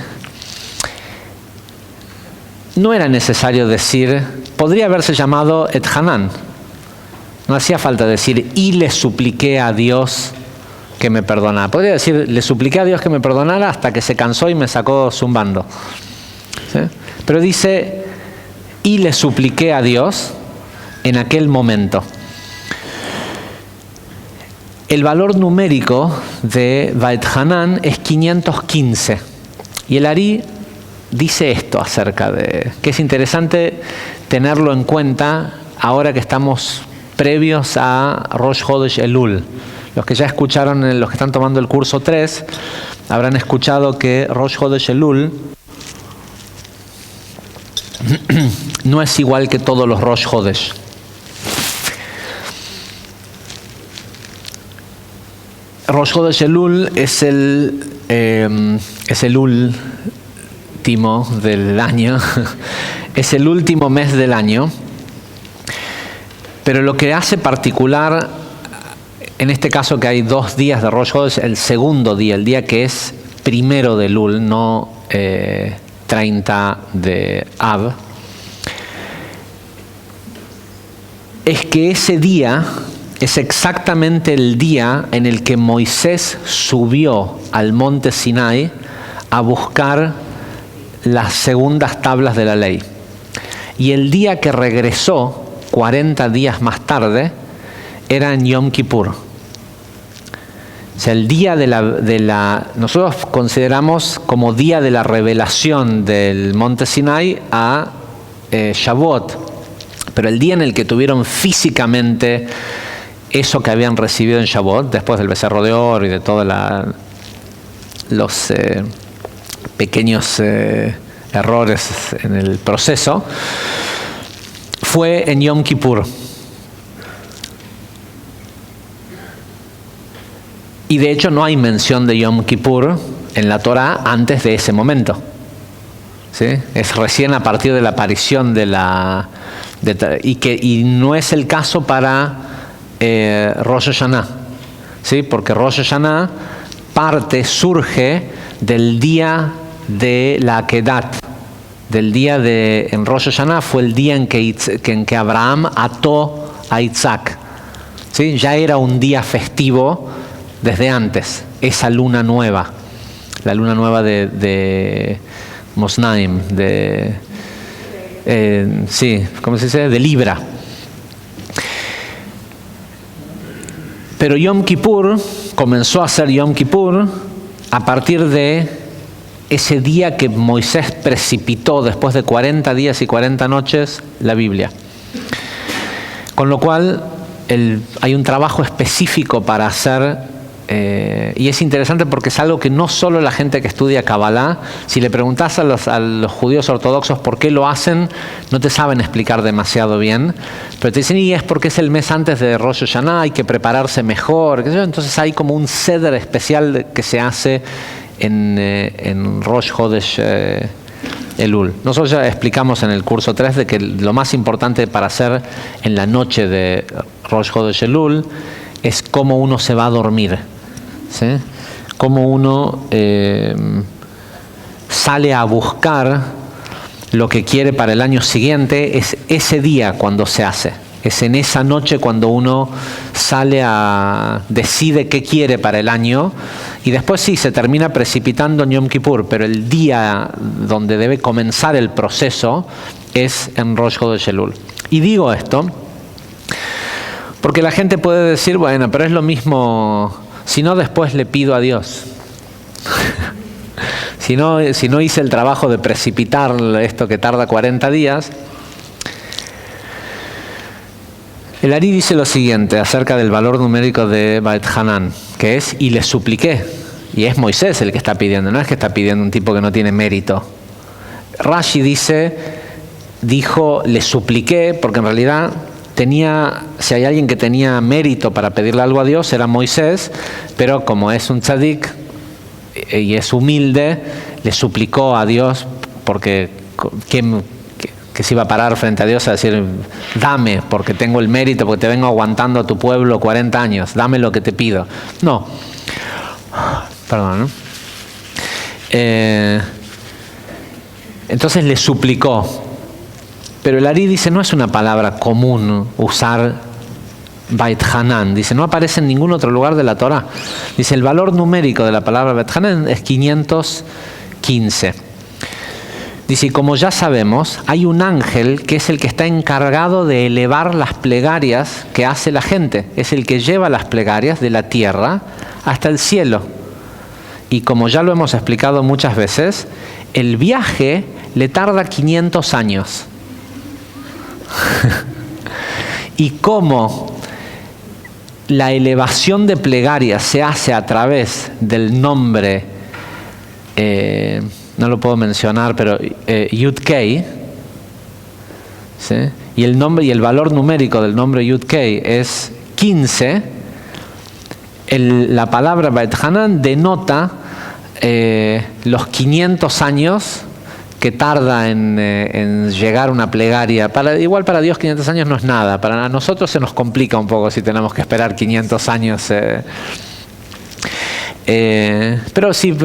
No era necesario decir, podría haberse llamado Et Hanan. No hacía falta decir, y le supliqué a Dios que me perdonara. Podría decir, le supliqué a Dios que me perdonara hasta que se cansó y me sacó zumbando. ¿Sí? Pero dice, y le supliqué a Dios en aquel momento. El valor numérico de Beit Hanan es 515. Y el Ari dice esto acerca de... que es interesante tenerlo en cuenta ahora que estamos previos a Rosh Chodesh Elul. Los que ya escucharon, los que están tomando el curso 3, habrán escuchado que Rosh Chodesh Elul no es igual que todos los Rosh Chodesh. Rosh Chodesh Elul es el último del año, es el último mes del año, pero lo que hace particular, en este caso que hay 2 días de Rosh Chodesh, el segundo día, el día que es primero de Elul, no 30 de Av, es que ese día es exactamente el día en el que Moisés subió al monte Sinai a buscar las segundas tablas de la ley. Y el día que regresó, 40 días más tarde, era en Yom Kippur. O sea, el día nosotros consideramos como día de la revelación del monte Sinai a Shavuot, pero el día en el que tuvieron físicamente eso que habían recibido en Shavuot, después del becerro de oro y de todos los pequeños errores en el proceso, fue en Yom Kippur. Y de hecho no hay mención de Yom Kippur en la Torá antes de ese momento. ¿Sí? Es recién a partir de la aparición y no es el caso para Rosh Hashanah, ¿sí? Porque Rosh Hashanah surge del día de la Akedat, en Rosh Hashanah fue el día en que Abraham ató a Isaac, ¿sí? Ya era un día festivo desde antes, esa luna nueva, la luna nueva de Mosnaim, ¿cómo se dice? De Libra. Pero Yom Kippur comenzó a ser Yom Kippur a partir de ese día que Moisés precipitó después de 40 días y 40 noches la Biblia. Con lo cual hay un trabajo específico para hacer, y es interesante porque es algo que no solo la gente que estudia Kabbalah, si le preguntas a los judíos ortodoxos por qué lo hacen, no te saben explicar demasiado bien, pero te dicen, y es porque es el mes antes de Rosh Hashanah, hay que prepararse mejor, entonces hay como un seder especial que se hace en Rosh Chodesh Elul. Nosotros ya explicamos en el curso 3 de que lo más importante para hacer en la noche de Rosh Chodesh Elul es cómo uno se va a dormir, ¿sí? Cómo uno sale a buscar lo que quiere para el año siguiente. Es ese día cuando se hace, es en esa noche cuando uno decide qué quiere para el año, y después sí, se termina precipitando en Yom Kippur, pero el día donde debe comenzar el proceso es en Rosh Chodesh Elul. Y digo esto porque la gente puede decir, bueno, pero es lo mismo, si no después le pido a Dios. si no hice el trabajo de precipitar esto que tarda 40 días. El Ari dice lo siguiente acerca del valor numérico de Beit Hanan, que es, y le supliqué. Y es Moisés el que está pidiendo, no es que está pidiendo un tipo que no tiene mérito. Rashi dijo, le supliqué, porque en realidad si hay alguien que tenía mérito para pedirle algo a Dios, era Moisés, pero como es un tzadik y es humilde, le suplicó a Dios, porque que se iba a parar frente a Dios a decir, dame, porque tengo el mérito, porque te vengo aguantando a tu pueblo 40 años, dame lo que te pido. No. Perdón, ¿no? Entonces le suplicó. Pero el Ari dice, no es una palabra común usar Beit Hanan. Dice, no aparece en ningún otro lugar de la Torá. Dice, el valor numérico de la palabra Beit Hanan es 515. Dice, y como ya sabemos, hay un ángel que es el que está encargado de elevar las plegarias que hace la gente. Es el que lleva las plegarias de la tierra hasta el cielo. Y como ya lo hemos explicado muchas veces, el viaje le tarda 500 años. Y como la elevación de plegarias se hace a través del nombre, no lo puedo mencionar, pero Yud-Kei, ¿sí? Y el nombre y el valor numérico del nombre Yud-Kei es 15, la palabra Beit Hanan denota los 500 años que tarda en llegar una plegaria. Igual para Dios 500 años no es nada. Para nosotros se nos complica un poco si tenemos que esperar 500 años. Pero si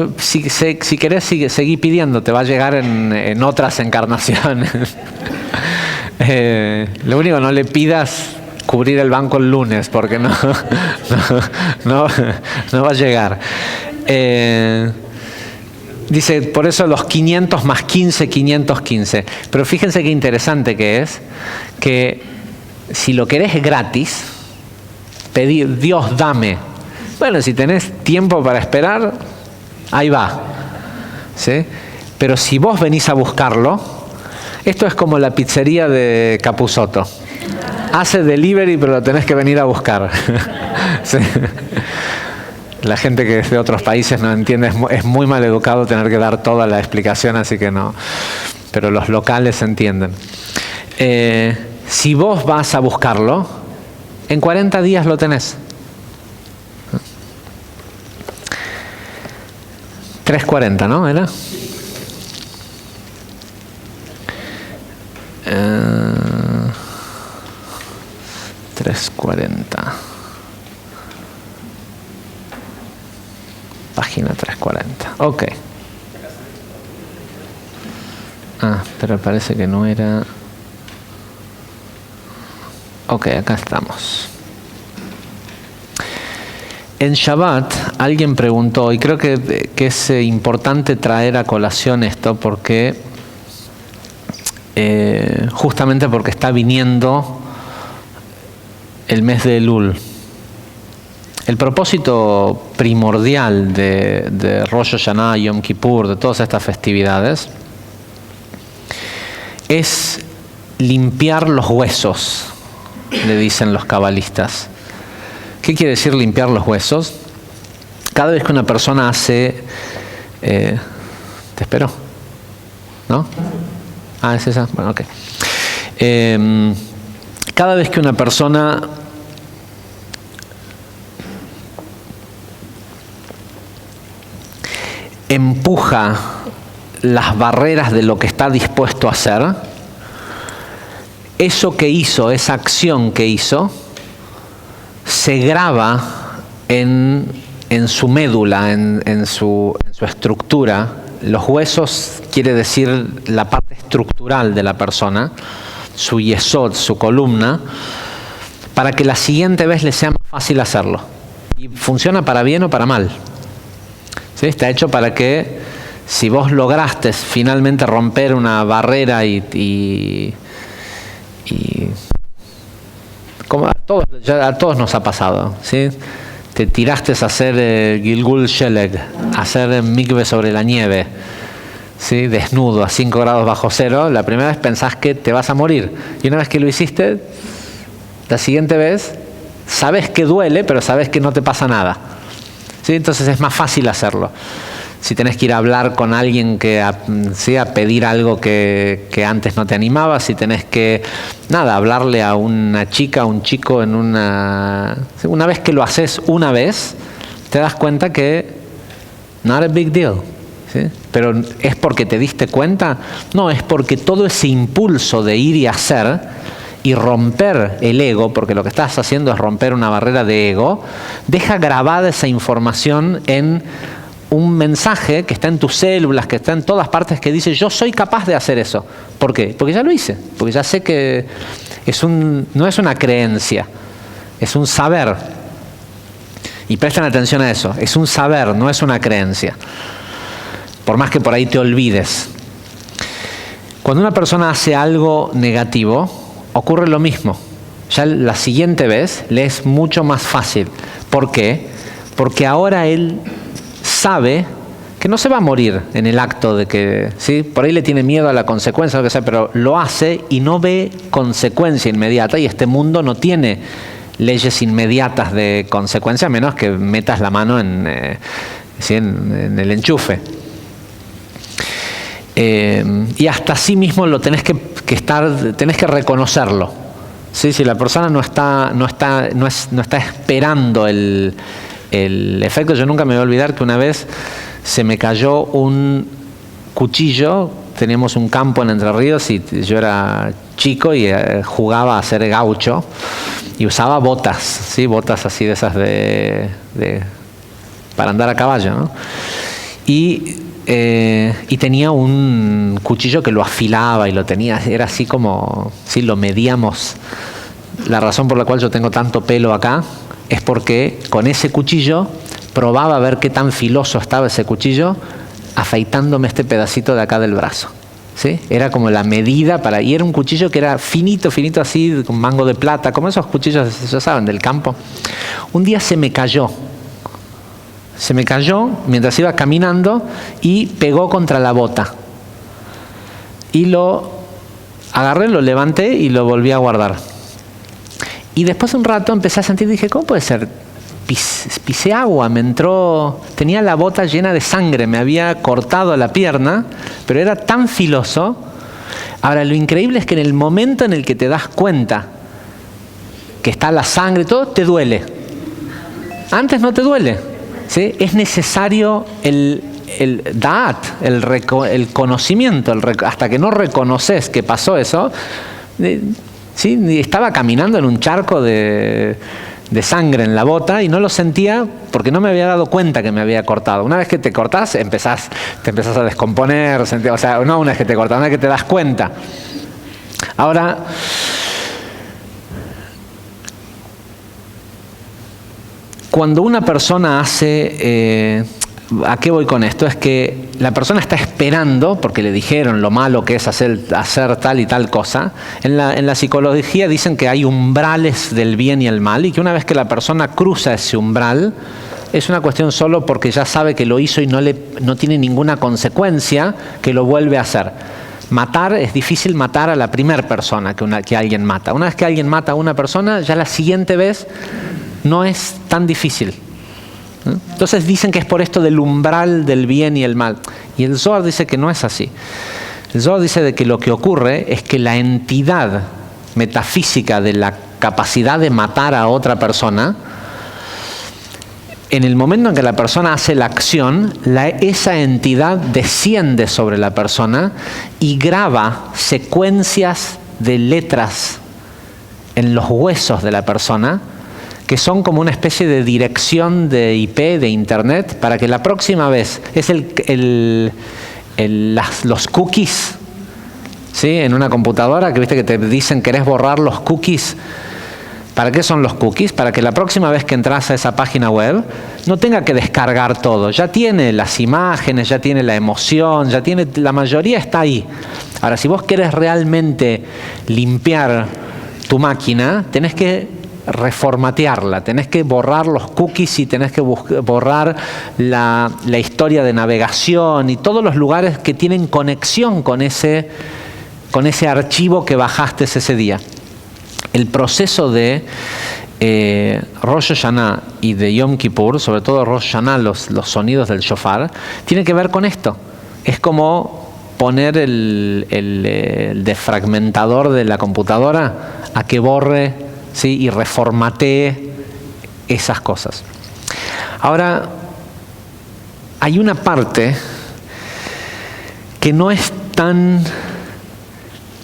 querés seguir pidiendo, te va a llegar en otras encarnaciones. Lo único, no le pidas cubrir el banco el lunes, porque no va a llegar. Dice, por eso los 500 más 15, 515. Pero fíjense qué interesante que es, que si lo querés gratis, pedir, Dios dame. Bueno, si tenés tiempo para esperar, ahí va. ¿Sí? Pero si vos venís a buscarlo, esto es como la pizzería de Capusotto. Hace delivery, pero lo tenés que venir a buscar. ¿Sí? La gente que es de otros países no entiende, es muy mal educado tener que dar toda la explicación, así que no. Pero los locales entienden. Si vos vas a buscarlo, en 40 días lo tenés. 3:40, ¿no? ¿Era? 3:40. Página 340. Ok. Pero parece que no era. Ok, acá estamos. En Shabbat alguien preguntó, y creo que es importante traer a colación esto porque justamente porque está viniendo el mes de Elul. El propósito primordial de Rosh Hashanah, Yom Kippur, de todas estas festividades, es limpiar los huesos, le dicen los cabalistas. ¿Qué quiere decir limpiar los huesos? Cada vez que una persona hace... ¿te espero? ¿No? ¿Es esa? Bueno, ok. Cada vez que una persona empuja las barreras de lo que está dispuesto a hacer, eso que hizo, esa acción que hizo, se graba en su médula, en su estructura. Los huesos quiere decir la parte estructural de la persona, su yesod, su columna, para que la siguiente vez le sea más fácil hacerlo. Y funciona para bien o para mal. ¿Sí? Está hecho para que si vos lograste finalmente romper una barrera y como a todos nos ha pasado, ¿sí? Te tiraste a hacer Gilgul Sheleg, a hacer mikve sobre la nieve, ¿sí? Desnudo a 5 grados bajo cero. La primera vez pensás que te vas a morir y una vez que lo hiciste la siguiente vez sabes que duele, pero sabes que no te pasa nada. ¿Sí? Entonces es más fácil hacerlo. Si tenés que ir a hablar con alguien ¿sí? a pedir algo que antes no te animaba, si tenés que, hablarle a una chica, a un chico en una vez que lo haces una vez, te das cuenta que not a big deal. ¿Sí? Pero ¿es porque te diste cuenta? No, es porque todo ese impulso de ir y hacer y romper el ego, porque lo que estás haciendo es romper una barrera de ego, deja grabada esa información en un mensaje que está en tus células, que está en todas partes, que dice: yo soy capaz de hacer eso. ¿Por qué? Porque ya lo hice, porque ya sé que no es una creencia, es un saber. Y presten atención a eso, es un saber, no es una creencia. Por más que por ahí te olvides. Cuando una persona hace algo negativo, ocurre lo mismo. Ya la siguiente vez le es mucho más fácil. ¿Por qué? Porque ahora él sabe que no se va a morir en el acto de que, ¿sí? Por ahí le tiene miedo a la consecuencia, lo que sea, pero lo hace y no ve consecuencia inmediata, y este mundo no tiene leyes inmediatas de consecuencia, a menos que metas la mano en el enchufe. Y hasta sí mismo lo tenés que reconocerlo. ¿Sí? Si la persona no está esperando el efecto. Yo nunca me voy a olvidar que una vez se me cayó un cuchillo. Teníamos un campo en Entre Ríos y yo era chico y jugaba a ser gaucho y usaba botas, ¿sí? Botas así de esas para andar a caballo, ¿no? Y tenía un cuchillo que lo afilaba y lo tenía, era así como, ¿sí? Lo medíamos. La razón por la cual yo tengo tanto pelo acá es porque con ese cuchillo probaba a ver qué tan filoso estaba ese cuchillo, afeitándome este pedacito de acá del brazo. ¿Sí? Era como la medida y era un cuchillo que era finito así, con mango de plata, como esos cuchillos, ya saben, del campo. Un día se me cayó mientras iba caminando y pegó contra la bota. Y lo agarré, lo levanté y lo volví a guardar. Y después de un rato empecé a sentir, dije, ¿cómo puede ser? Pisé agua, me entró, tenía la bota llena de sangre, me había cortado la pierna, pero era tan filoso. Ahora, lo increíble es que en el momento en el que te das cuenta que está la sangre y todo, te duele. Antes no te duele. ¿Sí? Es necesario el conocimiento, hasta que no reconoces que pasó eso. ¿Sí? Estaba caminando en un charco de sangre en la bota y no lo sentía porque no me había dado cuenta que me había cortado. Una vez que te cortás, te empezás a descomponer, o sea, no una vez que te cortás, una vez que te das cuenta. Ahora, cuando una persona hace, ¿a qué voy con esto? Es que la persona está esperando, porque le dijeron lo malo que es hacer tal y tal cosa. En la psicología dicen que hay umbrales del bien y el mal, y que una vez que la persona cruza ese umbral, es una cuestión solo porque ya sabe que lo hizo y no tiene ninguna consecuencia, que lo vuelve a hacer. Matar, es difícil matar a la primera persona que alguien mata. Una vez que alguien mata a una persona, ya la siguiente vez no es tan difícil. Entonces dicen que es por esto del umbral del bien y el mal. Y el Zohar dice que no es así. El Zohar dice de que lo que ocurre es que la entidad metafísica de la capacidad de matar a otra persona, en el momento en que la persona hace la acción, esa entidad desciende sobre la persona y graba secuencias de letras en los huesos de la persona, que son como una especie de dirección de IP, de internet, para que la próxima vez, es los cookies, ¿sí? En una computadora, que viste que te dicen querés borrar los cookies. ¿Para qué son los cookies? Para que la próxima vez que entras a esa página web no tenga que descargar todo. Ya tiene las imágenes, ya tiene la emoción, la mayoría está ahí. Ahora, si vos querés realmente limpiar tu máquina, tenés que reformatearla, tenés que borrar los cookies y tenés que borrar la historia de navegación y todos los lugares que tienen conexión con ese archivo que bajaste ese día. El proceso de Rosh Hashanah y de Yom Kippur, sobre todo Rosh Hashanah, los sonidos del shofar, tiene que ver con esto. Es como poner el defragmentador de la computadora a que borre, ¿sí?, y reformatee esas cosas. Ahora, hay una parte que no es tan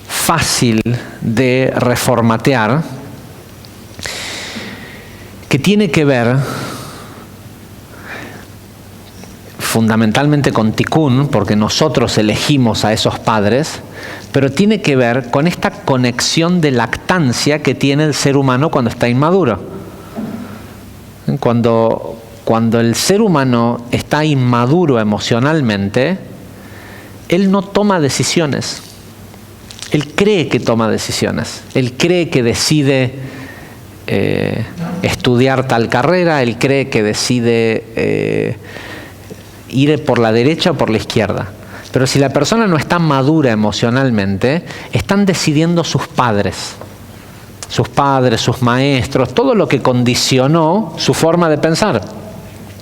fácil de reformatear, que tiene que ver fundamentalmente con Tikkun, porque nosotros elegimos a esos padres, pero tiene que ver con esta conexión de lactancia que tiene el ser humano cuando está inmaduro. Cuando el ser humano está inmaduro emocionalmente, él no toma decisiones. Él cree que toma decisiones. Él cree que decide estudiar tal carrera, él cree que decide ir por la derecha o por la izquierda. Pero si la persona no está madura emocionalmente, están decidiendo sus padres, sus maestros, todo lo que condicionó su forma de pensar.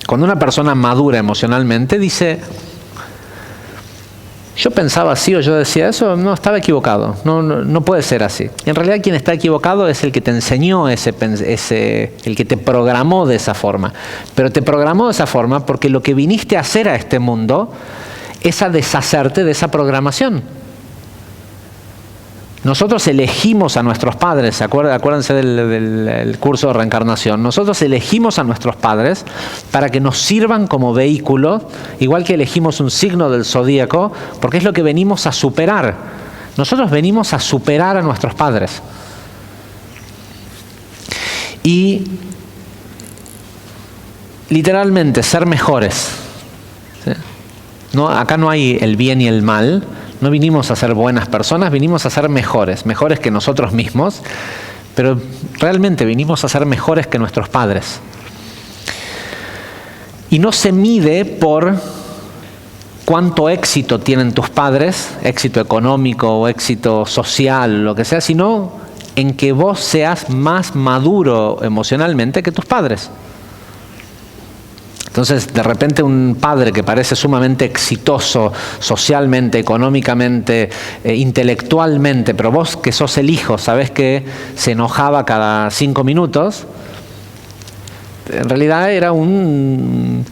Cuando una persona madura emocionalmente dice, yo pensaba así o yo decía eso, no, estaba equivocado, no puede ser así. En realidad quien está equivocado es el que te enseñó el que te programó de esa forma. Pero te programó de esa forma porque lo que viniste a hacer a este mundo es a deshacerte de esa programación. Nosotros elegimos a nuestros padres, acuérdense del curso de reencarnación, nosotros elegimos a nuestros padres para que nos sirvan como vehículo, igual que elegimos un signo del zodíaco, porque es lo que venimos a superar. Nosotros venimos a superar a nuestros padres. Y literalmente ser mejores. ¿Sí? Acá no hay el bien y el mal. No vinimos a ser buenas personas, vinimos a ser mejores que nosotros mismos, pero realmente vinimos a ser mejores que nuestros padres. Y no se mide por cuánto éxito tienen tus padres, éxito económico o éxito social, lo que sea, sino en que vos seas más maduro emocionalmente que tus padres. Entonces, de repente un padre que parece sumamente exitoso socialmente, económicamente, intelectualmente, pero vos que sos el hijo, sabés que se enojaba cada 5 minutos, en realidad era un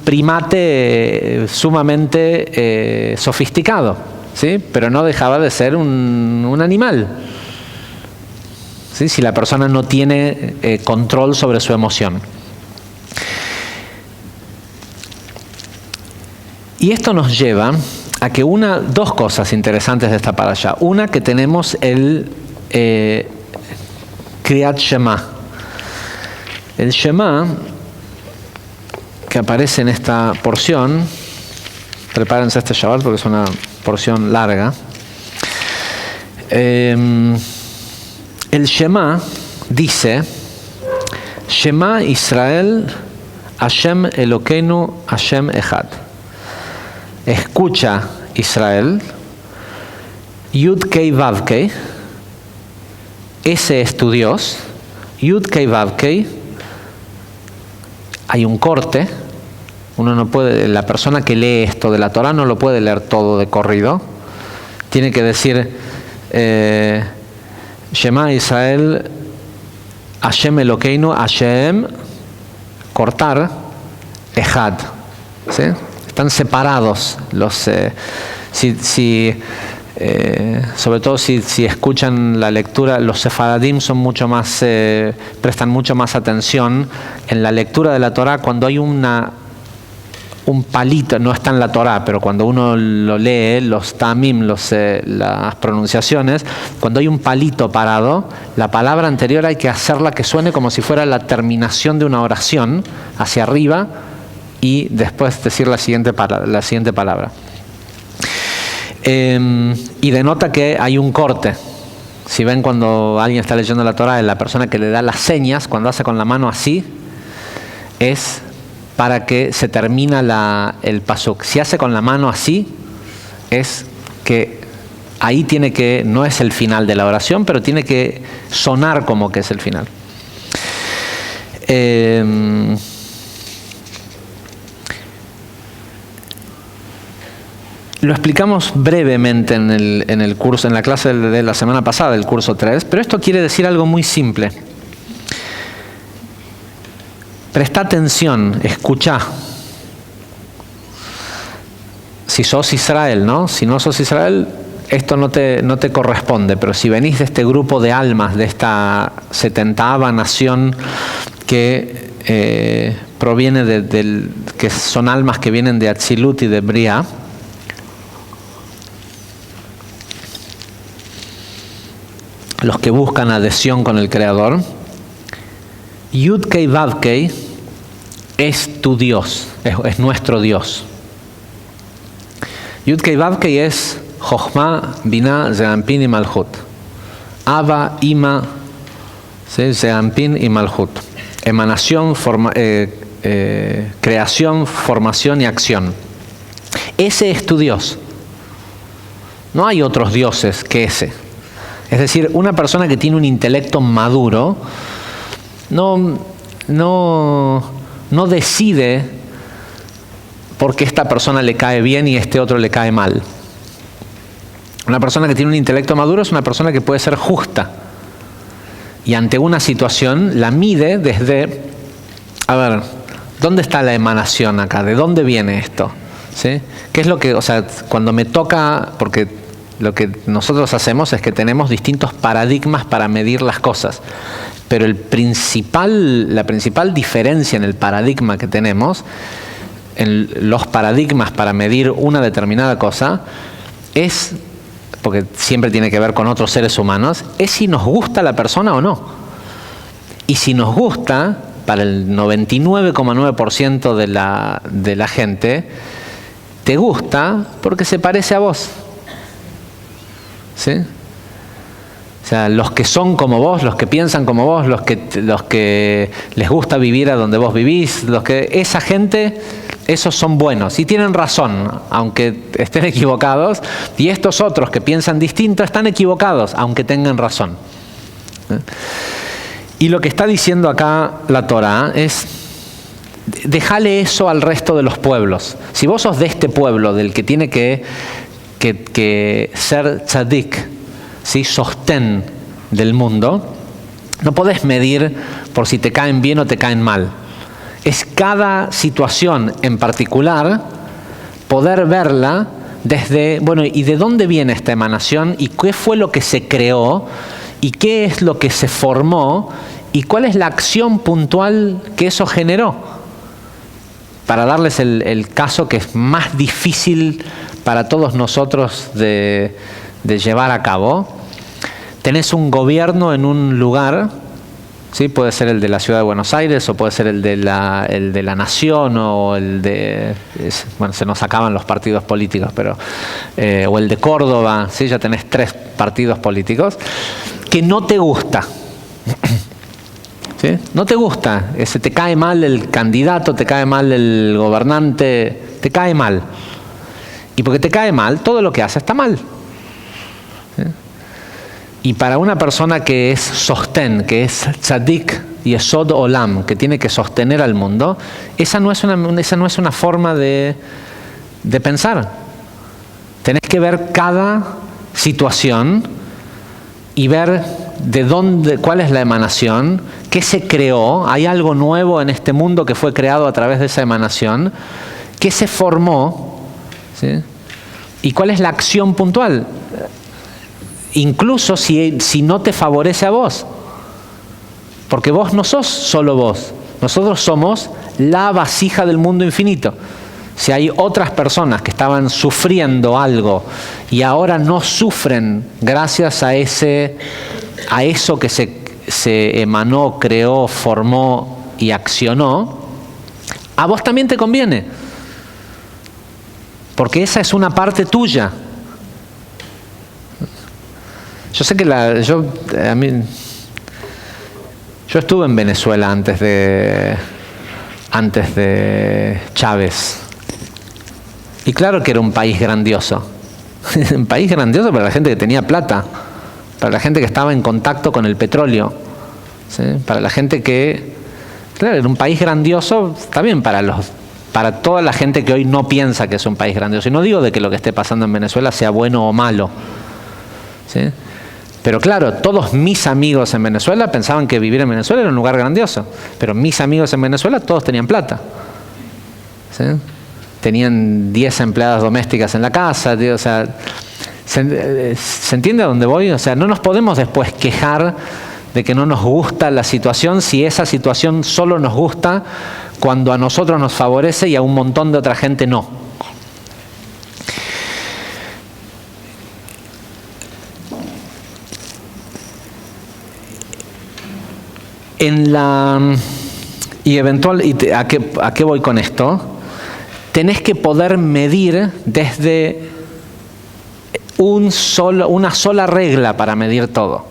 primate sumamente sofisticado, ¿sí? Pero no dejaba de ser un animal, ¿sí? Si la persona no tiene control sobre su emoción. Y esto nos lleva a que dos cosas interesantes de esta parashá. Una, que tenemos el Kriyat Shema. El Shema, que aparece en esta porción, prepárense este Shabbat porque es una porción larga. El Shema dice, Shema Israel, Hashem Elokeinu, Hashem Echad. Escucha Israel, Yud Kei Vav Kei, ese es tu Dios, Yud Kei Vav Kei, hay un corte, uno no puede, la persona que lee esto de la Torah no lo puede leer todo de corrido, tiene que decir Shema Israel, Hashem Elokeinu, Hashem, cortar, Echad, ¿sí? Están separados sobre todo si escuchan la lectura, los sefaradim son mucho más, prestan mucho más atención en la lectura de la Torah. Cuando hay un palito, no está en la Torah, pero cuando uno lo lee, los tamim, las pronunciaciones, cuando hay un palito parado, la palabra anterior hay que hacerla que suene como si fuera la terminación de una oración hacia arriba, y después decir la siguiente palabra. Y denota que hay un corte. Si ven cuando alguien está leyendo la Torah, la persona que le da las señas, cuando hace con la mano así, es para que se termina el pasuk. Si hace con la mano así, es que ahí no es el final de la oración, pero tiene que sonar como que es el final. Lo explicamos brevemente en el curso, en la clase de la semana pasada, del curso 3, pero esto quiere decir algo muy simple. Presta atención, escuchá. Si sos Israel, ¿no? Si no sos Israel, esto no te corresponde, pero si venís de este grupo de almas, de esta 70ª nación que proviene que son almas que vienen de Atzilut y de Briah, los que buscan adhesión con el Creador, Yud-Kei Vav-Kei es tu Dios, es nuestro Dios. Yud-Kei Vav-Kei es Jochma, Binah, Ze'anpin y Malchut. Ava, Ima, Ze'anpin y Malchut. Emanación, creación, formación y acción. Ese es tu Dios. No hay otros dioses que ese. Es decir, una persona que tiene un intelecto maduro no decide porque esta persona le cae bien y este otro le cae mal. Una persona que tiene un intelecto maduro es una persona que puede ser justa. Y ante una situación la mide desde, a ver, ¿dónde está la emanación acá? ¿De dónde viene esto? ¿Sí? ¿Qué es lo que, cuando me toca, porque lo que nosotros hacemos es que tenemos distintos paradigmas para medir las cosas, pero la principal diferencia en el paradigma que tenemos, en los paradigmas para medir una determinada cosa, es, porque siempre tiene que ver con otros seres humanos, es si nos gusta la persona o no. Y si nos gusta, para el 99,9% de la gente, te gusta porque se parece a vos. ¿Sí? O sea, los que son como vos, los que piensan como vos, los que les gusta vivir a donde vos vivís, esa gente, esos son buenos y tienen razón, aunque estén equivocados, y estos otros que piensan distinto están equivocados, aunque tengan razón. Y lo que está diciendo acá la Torá es: déjale eso al resto de los pueblos. Si vos sos de este pueblo del que tiene que ser tzadik, ¿sí? Sostén del mundo, no podés medir por si te caen bien o te caen mal. Es cada situación en particular poder verla desde, bueno, ¿y de dónde viene esta emanación? ¿Y qué fue lo que se creó? ¿Y qué es lo que se formó? ¿Y cuál es la acción puntual que eso generó? Para darles el caso que es más difícil para todos nosotros de llevar a cabo. Tenés un gobierno en un lugar, ¿sí? Puede ser el de la ciudad de Buenos Aires, o puede ser el de la nación, o bueno, se nos acaban los partidos políticos, pero o el de Córdoba, ¿sí? Ya tenés 3 partidos políticos que no te gusta. ¿Sí? No te gusta, te cae mal el candidato, te cae mal el gobernante, te cae mal. Y porque te cae mal, todo lo que hace está mal. ¿Sí? Y para una persona que es sostén, que es tzadik y esod olam, que tiene que sostener al mundo, esa no es una forma de pensar. Tenés que ver cada situación y ver cuál es la emanación, qué se creó, hay algo nuevo en este mundo que fue creado a través de esa emanación, qué se formó, ¿sí? Y cuál es la acción puntual, incluso si no te favorece a vos, porque vos no sos solo vos, nosotros somos la vasija del mundo infinito. Si hay otras personas que estaban sufriendo algo y ahora no sufren gracias a eso que se emanó, creó, formó y accionó, a vos también te conviene. Porque esa es una parte tuya. Yo sé que yo estuve en Venezuela antes de Chávez. Y claro que era un país grandioso. Un país grandioso para la gente que tenía plata, para la gente que estaba en contacto con el petróleo, ¿sí? Para la gente que, claro, era un país grandioso también para toda la gente que hoy no piensa que es un país grandioso. Y no digo de que lo que esté pasando en Venezuela sea bueno o malo, ¿sí? Pero claro, todos mis amigos en Venezuela pensaban que vivir en Venezuela era un lugar grandioso. Pero mis amigos en Venezuela todos tenían plata, ¿sí? Tenían 10 empleadas domésticas en la casa, o sea, ¿se entiende a dónde voy? O sea, no nos podemos después quejar de que no nos gusta la situación si esa situación solo nos gusta cuando a nosotros nos favorece y a un montón de otra gente no. ¿A qué voy con esto? Tenés que poder medir desde una sola regla para medir todo.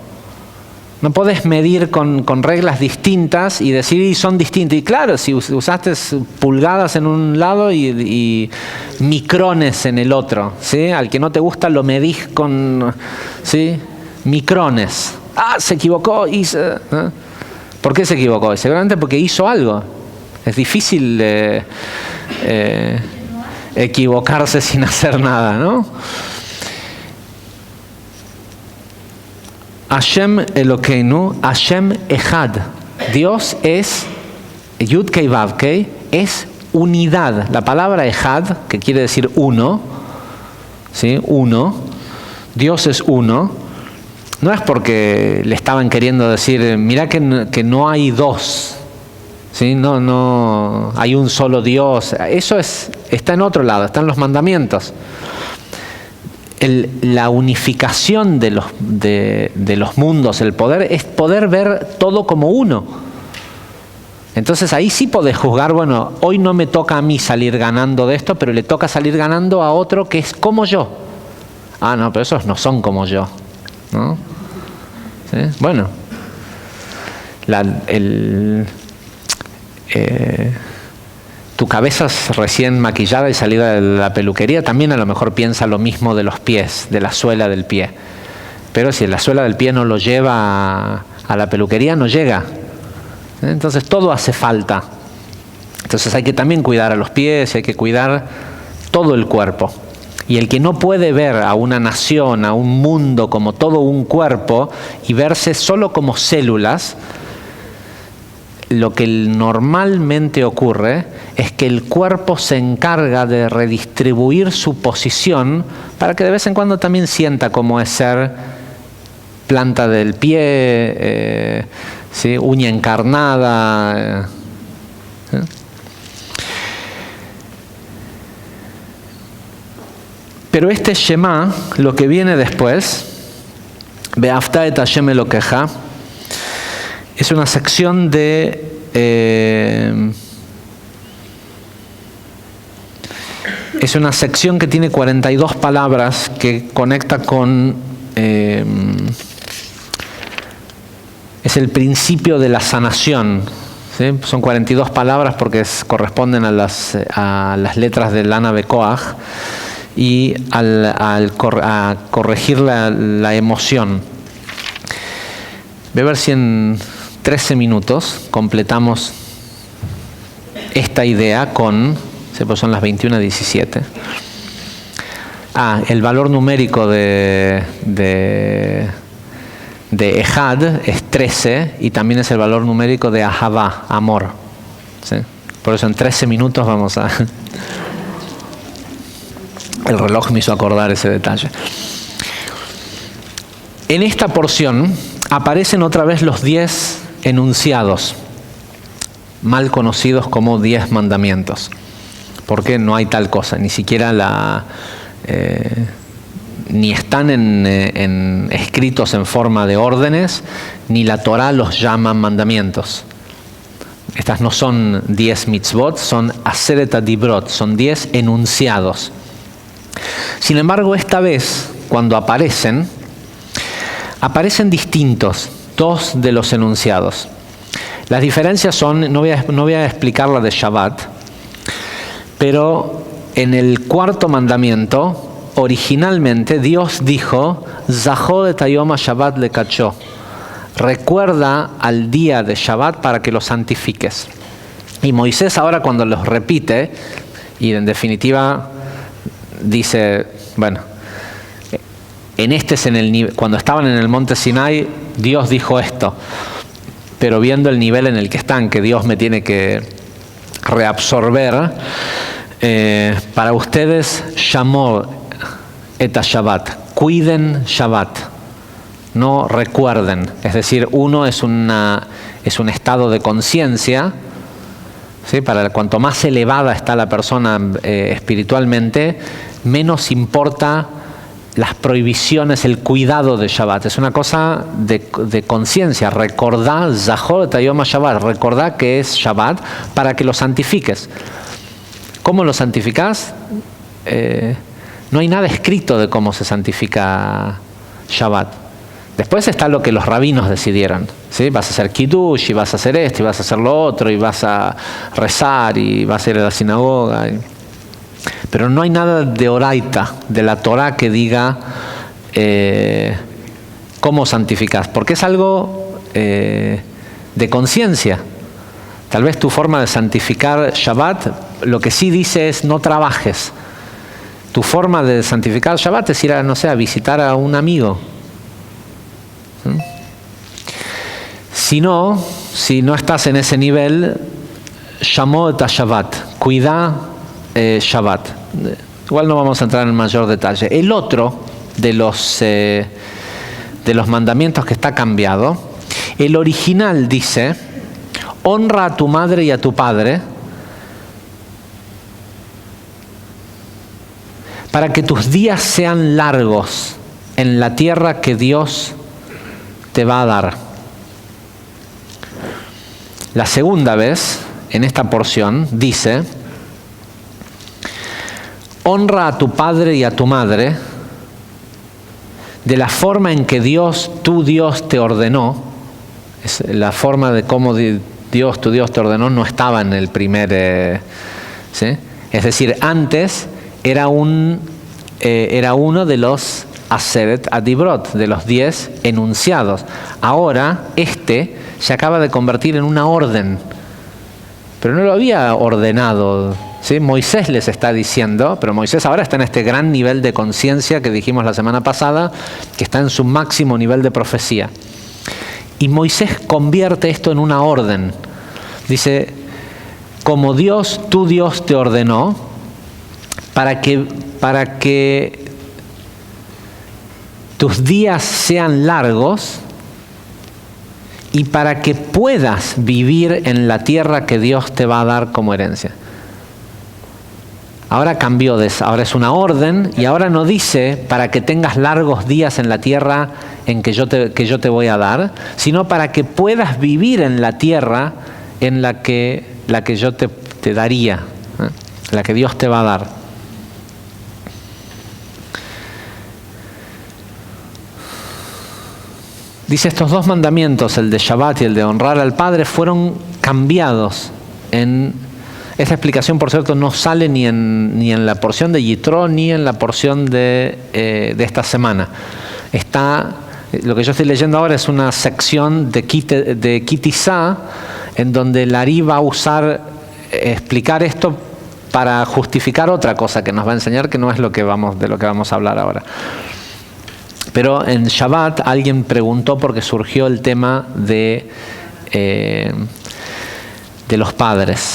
No podés medir con reglas distintas y decir, y son distintas. Y claro, si usaste pulgadas en un lado y micrones en el otro, ¿sí? Al que no te gusta lo medís con, ¿sí? Micrones. Se equivocó, ¿no? ¿Por qué se equivocó? Seguramente porque hizo algo. Es difícil equivocarse sin hacer nada, ¿no? Hashem Elokeinu, Hashem Echad. Dios es, Yud Kei Vav Kei, es unidad. La palabra Echad, que quiere decir uno, ¿sí? Uno. Dios es uno. No es porque le estaban queriendo decir, mirá que no hay dos, ¿sí? No hay un solo Dios. Eso está en otro lado, está en los mandamientos. La unificación de los mundos, el poder, es poder ver todo como uno. Entonces ahí sí podés juzgar, bueno, hoy no me toca a mí salir ganando de esto, pero le toca salir ganando a otro que es como yo. No, pero esos no son como yo, ¿no? ¿Sí? Bueno, tu cabeza recién maquillada y salida de la peluquería también a lo mejor piensa lo mismo de los pies, de la suela del pie. Pero si la suela del pie no lo lleva a la peluquería, no llega. Entonces todo hace falta. Entonces hay que también cuidar a los pies, hay que cuidar todo el cuerpo. Y el que no puede ver a una nación, a un mundo como todo un cuerpo y verse solo como células, lo que normalmente ocurre es que el cuerpo se encarga de redistribuir su posición para que de vez en cuando también sienta cómo es ser planta del pie, ¿sí? Uña encarnada. Pero este Shema, lo que viene después, Be'afta et Hashem Elokeja, es una sección es una sección que tiene 42 palabras que conecta con es el principio de la sanación, ¿sí? Son 42 palabras porque corresponden a las letras del Lana Bekoach y a corregir la emoción. Voy a ver si en 13 minutos completamos esta idea con, pues son las 21:17. El valor numérico de Ejad es 13 y también es el valor numérico de Ahavá, amor, ¿sí? Por eso en 13 minutos vamos a... El reloj me hizo acordar ese detalle. En esta porción aparecen otra vez los 10 enunciados, mal conocidos como 10 mandamientos. Porque no hay tal cosa, ni siquiera ni están escritos en forma de órdenes, ni la Torá los llama mandamientos. Estas no son 10 mitzvot, son aseret adibrot, son 10 enunciados. Sin embargo, esta vez, cuando aparecen distintos, 2 de los enunciados. Las diferencias son, no voy a explicar la de Shabbat, pero en el cuarto mandamiento originalmente Dios dijo, Zahor et hayom ha-Shabbat lekadshó, recuerda al día de Shabbat para que lo santifiques. Y Moisés ahora cuando los repite, y en definitiva dice, bueno, cuando estaban en el monte Sinai, Dios dijo esto, pero viendo el nivel en el que están, que Dios me tiene que reabsorber, para ustedes, Shamor et ha-Shabbat, cuiden Shabbat, no recuerden. Es decir, uno es un estado de conciencia, ¿sí? Para cuanto más elevada está la persona espiritualmente, menos importa las prohibiciones, el cuidado de Shabbat. Es una cosa de conciencia. Recordá, Zahor et hayom ha-Shabbat, recordá que es Shabbat para que lo santifiques. ¿Cómo lo santificás? No hay nada escrito de cómo se santifica Shabbat. Después está lo que los rabinos decidieron, ¿sí? Vas a hacer kiddush, y vas a hacer esto, y vas a hacer lo otro, y vas a rezar, y vas a ir a la sinagoga. Pero no hay nada de oraita, de la Torá, que diga cómo santificás, porque es algo de conciencia. Tal vez tu forma de santificar Shabbat, lo que sí dice es no trabajes. Tu forma de santificar Shabbat es ir a, no sé, a visitar a un amigo. Si no estás en ese nivel, Shamor et ha-Shabbat, cuida Shabbat. Igual no vamos a entrar en mayor detalle. El otro de los mandamientos que está cambiado, el original dice, honra a tu madre y a tu padre, para que tus días sean largos en la tierra que Dios te va a dar. La segunda vez, en esta porción, dice, honra a tu padre y a tu madre de la forma en que tu Dios te ordenó. Es la forma de cómo tu Dios te ordenó no estaba en el primer... ¿sí? Es decir, antes era uno de los Aseret Adibrot, de los 10 enunciados. Ahora se acaba de convertir en una orden, pero no lo había ordenado, ¿sí? Moisés les está diciendo, pero Moisés ahora está en este gran nivel de conciencia que dijimos la semana pasada, que está en su máximo nivel de profecía. Y Moisés convierte esto en una orden. Dice, como tu Dios te ordenó, para que tus días sean largos y para que puedas vivir en la tierra que Dios te va a dar como herencia. Ahora cambió, ahora es una orden, y ahora no dice para que tengas largos días en la tierra en que yo te voy a dar, sino para que puedas vivir en la tierra en la que yo te daría, la que Dios te va a dar. Dice, estos dos mandamientos, el de Shabbat y el de honrar al Padre, fueron cambiados. Esta explicación, por cierto, no sale ni en la porción de Yitro ni en la porción de esta semana. Lo que yo estoy leyendo ahora es una sección de Kitizá, en donde el Ari va a explicar esto para justificar otra cosa que nos va a enseñar, que no es de lo que vamos a hablar ahora. Pero en Shabbat alguien preguntó porque surgió el tema de los padres.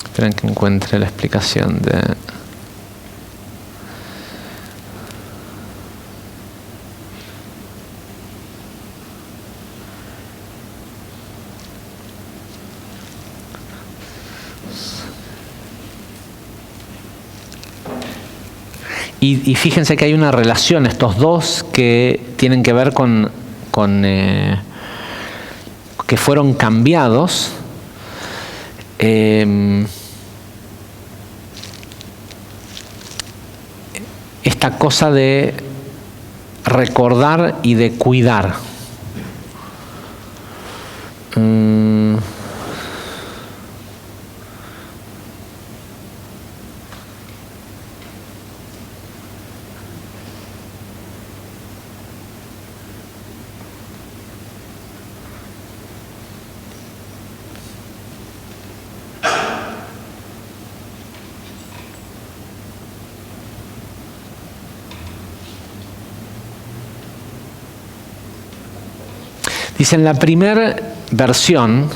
Esperen que encuentre la explicación de... Y fíjense que hay una relación, estos dos que tienen que ver con que fueron cambiados. Esta cosa de recordar y de cuidar. Dice, en la primera versión,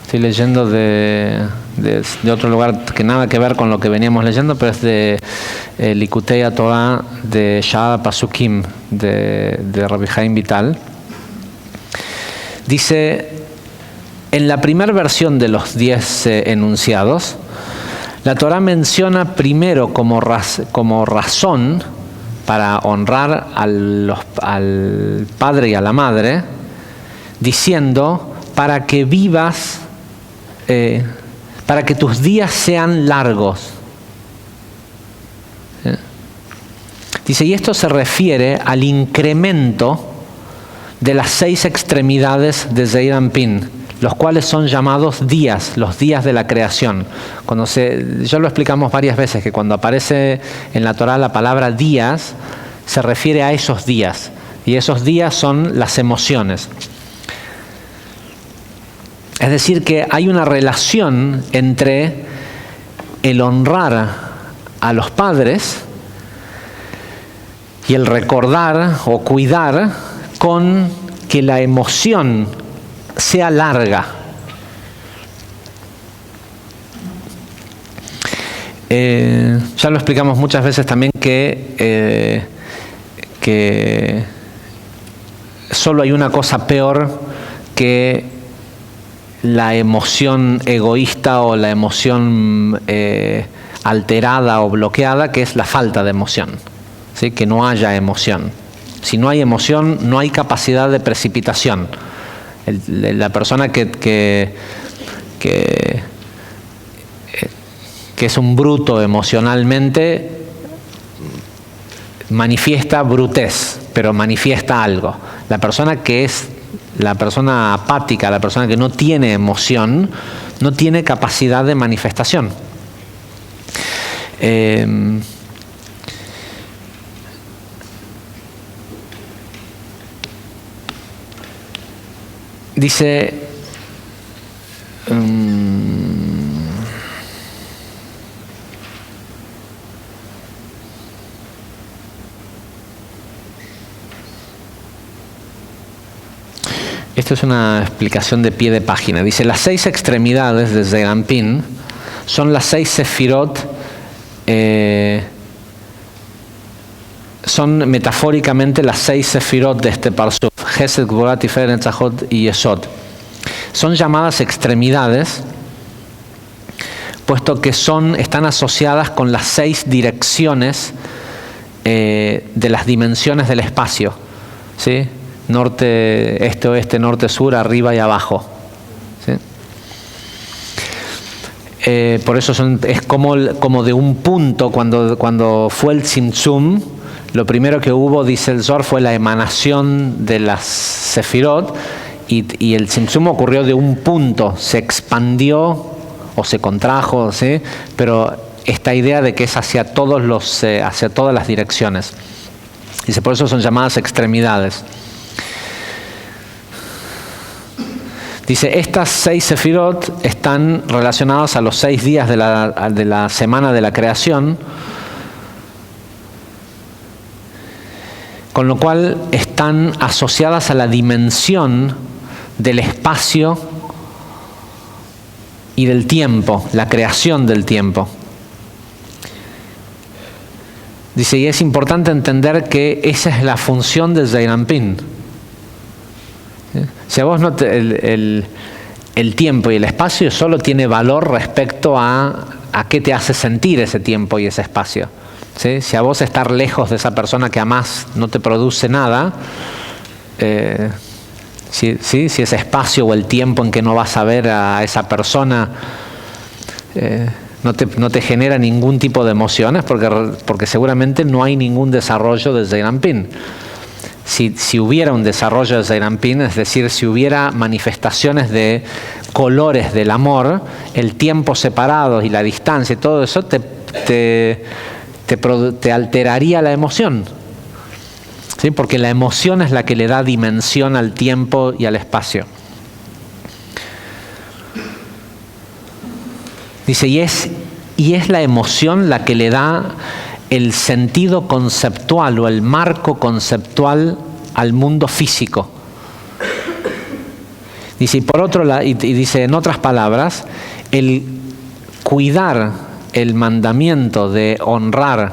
estoy leyendo de otro lugar que nada que ver con lo que veníamos leyendo, pero es de Likutei Torah de Sha'ar Pasukim, de Rabbi Chaim Vital. Dice, en la primera versión de los 10 enunciados, la Torah menciona primero como razón para honrar al padre y a la madre, diciendo, para que vivas, para que tus días sean largos. Dice, y esto se refiere al incremento de las 6 extremidades de Zeir Anpin, los cuales son llamados días, los días de la creación. Ya lo explicamos varias veces, que cuando aparece en la Torah la palabra días, se refiere a esos días, y esos días son las emociones. Es decir, que hay una relación entre el honrar a los padres y el recordar o cuidar con que la emoción sea larga. Ya lo explicamos muchas veces también que solo hay una cosa peor que la emoción egoísta o la emoción alterada o bloqueada, que es la falta de emoción, ¿sí? Que no haya emoción. Si no hay emoción, no hay capacidad de precipitación. La persona que es un bruto emocionalmente manifiesta brutez, pero manifiesta algo. La persona que es la persona apática, la persona que no tiene emoción, no tiene capacidad de manifestación. Dice, esto es una explicación de pie de página. Dice, las 6 extremidades de Zeir Anpin son las 6 sefirot, son metafóricamente las 6 sefirot de este parsuf, Hesed, Gvurah, Tiferet, Netzachot y Yesod. Son llamadas extremidades, puesto que están asociadas con las 6 direcciones de las dimensiones del espacio, ¿sí? Norte, este, oeste, norte, sur, arriba y abajo, ¿sí? Por eso es como de un punto, cuando fue el Tzimtzum, lo primero que hubo, dice el Zohar, fue la emanación de las Sefirot, y el Tzimtzum ocurrió de un punto, se expandió o se contrajo, ¿sí? Pero esta idea de que es hacia todas las direcciones. Dice, por eso son llamadas extremidades. Dice, estas 6 sefirot están relacionadas a los 6 días de la semana de la creación, con lo cual están asociadas a la dimensión del espacio y del tiempo, la creación del tiempo. Dice, y es importante entender que esa es la función del Zeir Anpin. Si a vos el tiempo y el espacio solo tiene valor respecto a qué te hace sentir ese tiempo y ese espacio, ¿sí? Si a vos estar lejos de esa persona que amás no te produce nada, si ese espacio o el tiempo en que no vas a ver a esa persona no te genera ningún tipo de emociones, porque seguramente no hay ningún desarrollo de Zeir Anpin. si hubiera un desarrollo de Serampín, es decir, si hubiera manifestaciones de colores del amor, el tiempo separado y la distancia y todo eso te alteraría la emoción. ¿Sí? Porque la emoción es la que le da dimensión al tiempo y al espacio. Dice, y es la emoción la que le da el sentido conceptual o el marco conceptual al mundo físico. Dice, y por otro lado, y dice en otras palabras, el cuidar el mandamiento de honrar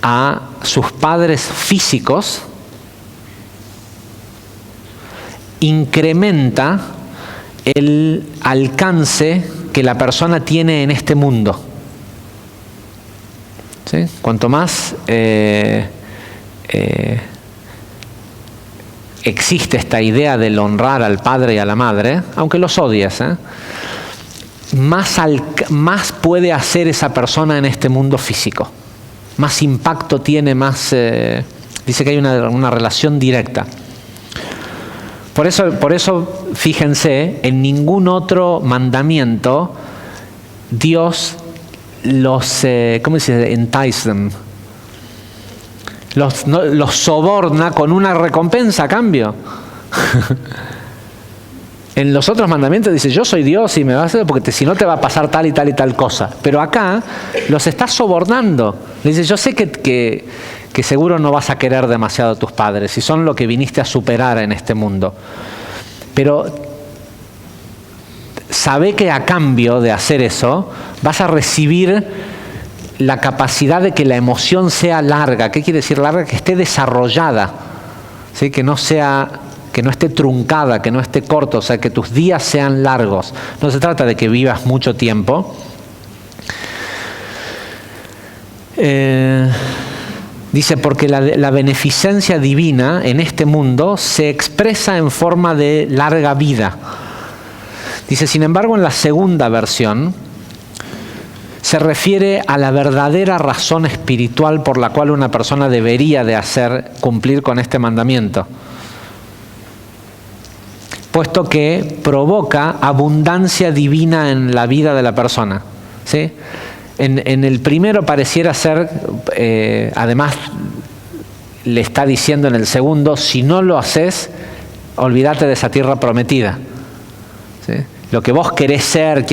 a sus padres físicos incrementa el alcance que la persona tiene en este mundo. ¿Sí? Cuanto más existe esta idea del honrar al padre y a la madre, aunque los odies, más puede hacer esa persona en este mundo físico. Más impacto tiene, más... dice que hay una relación directa. Por eso, fíjense, en ningún otro mandamiento Dios los, ¿cómo se dice? Entice them. Los soborna con una recompensa a cambio. En los otros mandamientos dice, yo soy Dios y me vas a hacer, porque si no te va a pasar tal y tal y tal cosa. Pero acá los está sobornando. Le dice, yo sé que seguro no vas a querer demasiado a tus padres, y son lo que viniste a superar en este mundo. Pero sabe que a cambio de hacer eso, vas a recibir la capacidad de que la emoción sea larga. ¿Qué quiere decir larga? Que esté desarrollada, ¿sí? Que no esté truncada, que no esté corto, o sea, que tus días sean largos. No se trata de que vivas mucho tiempo. Dice, porque la beneficencia divina en este mundo se expresa en forma de larga vida. Dice, sin embargo, en la segunda versión se refiere a la verdadera razón espiritual por la cual una persona debería de cumplir con este mandamiento, puesto que provoca abundancia divina en la vida de la persona. ¿Sí? En el primero pareciera ser, además le está diciendo en el segundo, si no lo haces, olvídate de esa tierra prometida. ¿Sí? Lo que vos querés ser,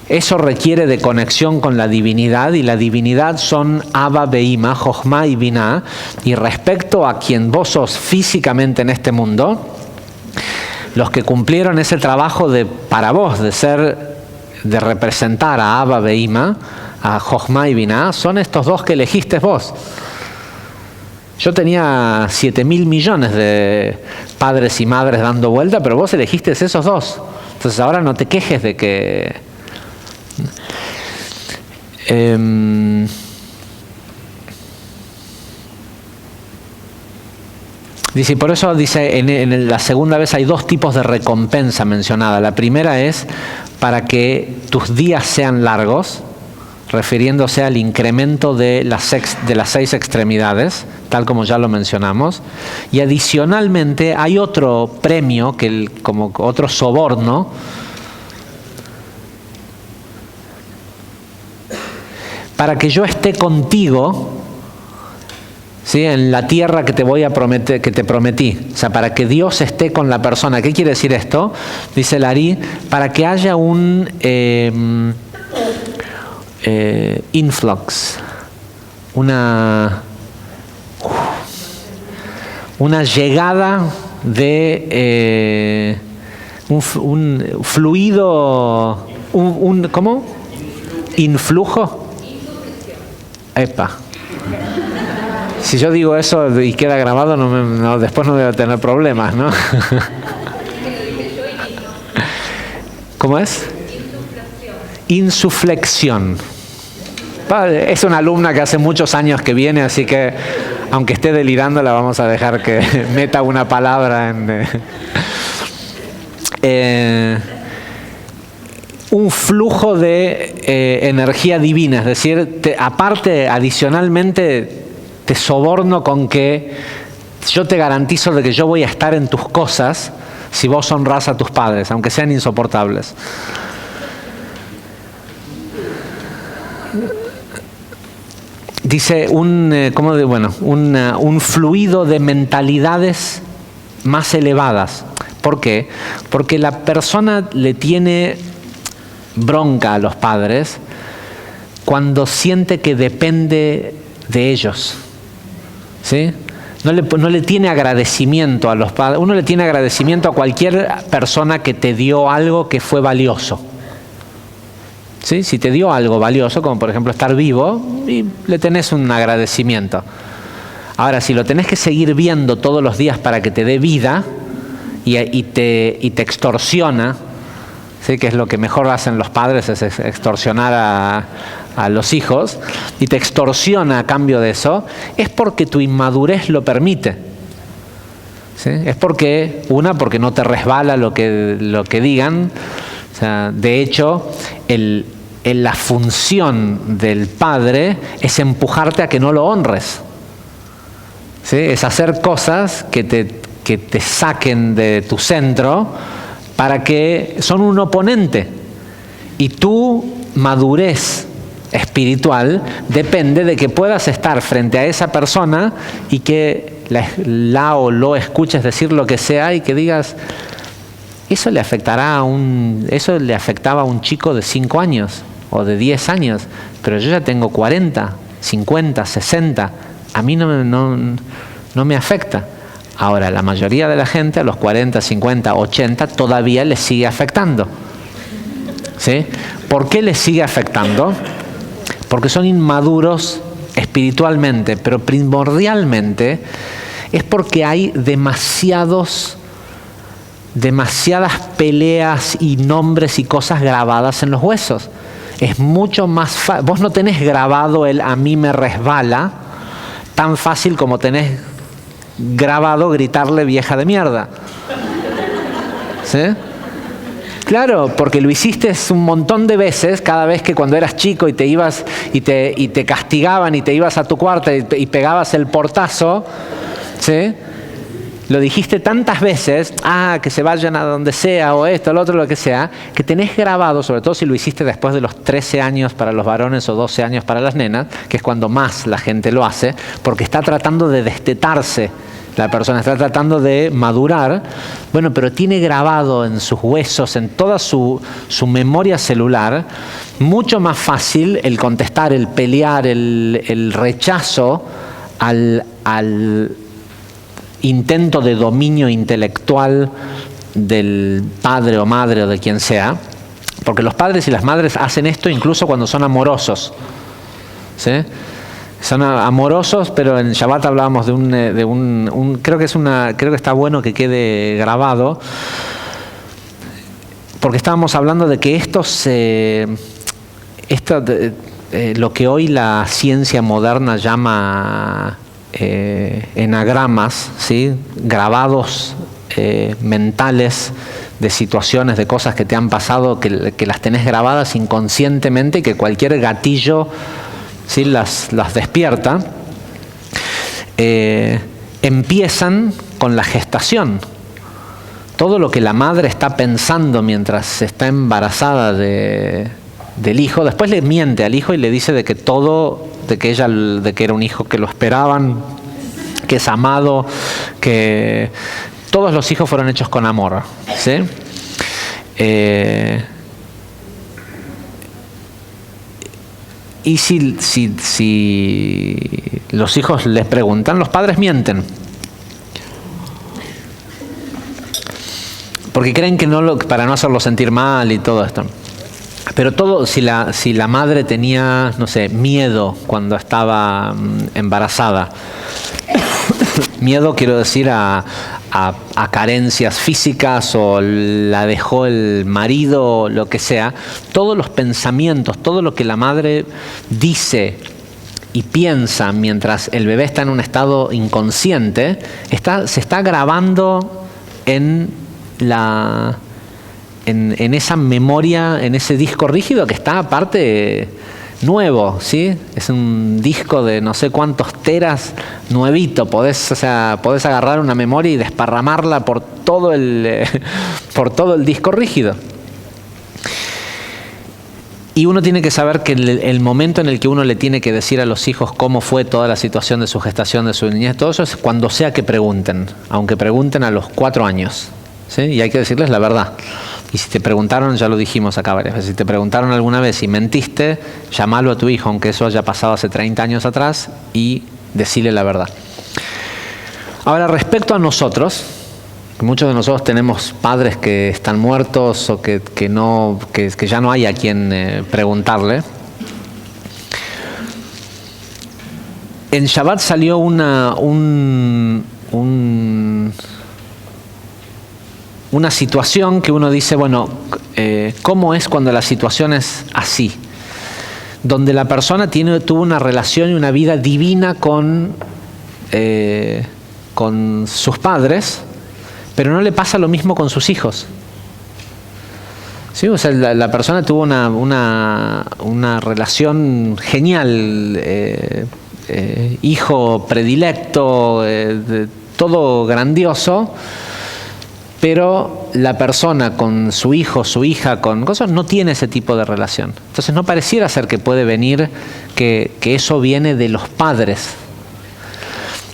eso requiere de conexión con la divinidad, y la divinidad son Abba, Beima, Jochma y Binah, y respecto a quien vos sos físicamente en este mundo, los que cumplieron ese trabajo para vos, de representar a Abba, Beima, a Jochma y Binah, son estos dos que elegiste vos. Yo tenía 7.000 millones de padres y madres dando vuelta, pero vos elegiste esos dos. Entonces ahora no te quejes de que... dice, y por eso dice, en la segunda vez hay dos tipos de recompensa mencionada. La primera es para que tus días sean largos, refiriéndose al incremento de las 6 extremidades, tal como ya lo mencionamos. Y adicionalmente hay otro premio, como otro soborno, para que yo esté contigo, ¿sí? En la tierra que te prometí. O sea, para que Dios esté con la persona. ¿Qué quiere decir esto? Dice el Ari, para que haya un influx, una llegada de un fluido, ¿cómo? ¿Influjo? Epa. Si yo digo eso y queda grabado, después no debo tener problemas, ¿no? ¿Cómo es? Insuflexión. Es una alumna que hace muchos años que viene, así que aunque esté delirando, la vamos a dejar que meta una palabra en... un flujo de energía divina, es decir, aparte, adicionalmente, te soborno con que yo te garantizo de que yo voy a estar en tus cosas si vos honrás a tus padres, aunque sean insoportables. Dice un fluido de mentalidades más elevadas. ¿Por qué? Porque la persona le tiene bronca a los padres cuando siente que depende de ellos. ¿Sí? No le tiene agradecimiento a los padres. Uno le tiene agradecimiento a cualquier persona que te dio algo que fue valioso. ¿Sí? Si te dio algo valioso, como por ejemplo estar vivo, y le tenés un agradecimiento. Ahora, si lo tenés que seguir viendo todos los días para que te dé vida y te extorsiona, ¿sí? Que es lo que mejor hacen los padres, es extorsionar a los hijos, y te extorsiona a cambio de eso, es porque tu inmadurez lo permite. ¿Sí? Es porque no te resbala lo que digan. O sea, de hecho, la función del padre es empujarte a que no lo honres. ¿Sí? Es hacer cosas que te saquen de tu centro para que son un oponente. Y tu madurez espiritual depende de que puedas estar frente a esa persona y que la o lo escuches decir lo que sea y que digas, eso le afectaba a un chico de 5 años o de 10 años, pero yo ya tengo 40, 50, 60, a mí no me afecta. Ahora, la mayoría de la gente a los 40, 50, 80 todavía les sigue afectando. ¿Sí? ¿Por qué les sigue afectando? Porque son inmaduros espiritualmente, pero primordialmente es porque hay demasiadas peleas y nombres y cosas grabadas en los huesos. Es mucho más fácil. Vos no tenés grabado el a mí me resbala tan fácil como tenés grabado gritarle vieja de mierda. ¿Sí? Claro, porque lo hiciste un montón de veces, cada vez que cuando eras chico y te ibas y te castigaban y te ibas a tu cuarto y pegabas el portazo, ¿sí? Lo dijiste tantas veces, que se vayan a donde sea, o esto, lo otro, lo que sea, que tenés grabado, sobre todo si lo hiciste después de los 13 años para los varones o 12 años para las nenas, que es cuando más la gente lo hace, porque está tratando de destetarse. La persona está tratando de madurar, bueno, pero tiene grabado en sus huesos, en toda su memoria celular, mucho más fácil el contestar, el pelear, el rechazo al intento de dominio intelectual del padre o madre o de quien sea, porque los padres y las madres hacen esto incluso cuando son amorosos. ¿Sí? Son amorosos, pero en Shabbat hablábamos creo que está bueno que quede grabado, porque estábamos hablando de que lo que hoy la ciencia moderna llama enagramas, ¿sí? Grabados mentales de situaciones, de cosas que te han pasado, que las tenés grabadas inconscientemente y que cualquier gatillo, ¿sí? las despierta, empiezan con la gestación. Todo lo que la madre está pensando mientras está embarazada del hijo, después le miente al hijo y le dice de que era un hijo que lo esperaban, que es amado, que todos los hijos fueron hechos con amor, ¿sí? Y si los hijos les preguntan, los padres mienten. Porque creen que para no hacerlo sentir mal y todo esto. Pero todo, si la madre tenía, no sé, miedo cuando estaba embarazada, miedo quiero decir a carencias físicas, o la dejó el marido, lo que sea, todos los pensamientos, todo lo que la madre dice y piensa mientras el bebé está en un estado inconsciente, se está grabando en esa memoria, en ese disco rígido que está aparte nuevo, ¿sí? Es un disco de no sé cuántos teras, nuevito. Podés agarrar una memoria y desparramarla por todo el disco rígido. Y uno tiene que saber que el momento en el que uno le tiene que decir a los hijos cómo fue toda la situación de su gestación, de su niñez, todo eso es cuando sea que pregunten, aunque pregunten a los 4 años, ¿sí? Y hay que decirles la verdad. Y si te preguntaron, ya lo dijimos acá varias veces, si te preguntaron alguna vez y mentiste, llamalo a tu hijo, aunque eso haya pasado hace 30 años atrás, y decile la verdad. Ahora, respecto a nosotros, muchos de nosotros tenemos padres que están muertos o que ya no hay a quien preguntarle. En Shabbat salió una situación que uno dice, bueno, ¿cómo es cuando la situación es así? Donde la persona tuvo una relación y una vida divina con sus padres, pero no le pasa lo mismo con sus hijos. ¿Sí? O sea, la persona tuvo una relación genial, hijo predilecto, todo grandioso, pero la persona con su hijo, su hija, con cosas, no tiene ese tipo de relación. Entonces no pareciera ser que puede venir, que eso viene de los padres.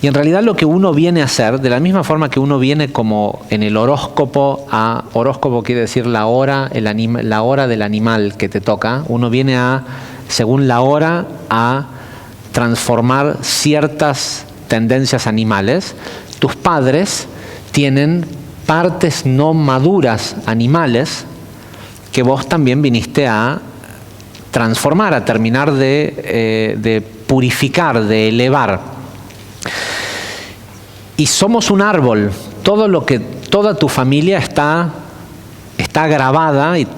Y en realidad lo que uno viene a hacer, de la misma forma que uno viene como en el horóscopo, horóscopo quiere decir la hora del animal que te toca, uno viene según la hora, a transformar ciertas tendencias animales. Tus padres tienen partes no maduras animales que vos también viniste a transformar, a terminar de purificar, de elevar. Y somos un árbol. Toda tu familia está grabada y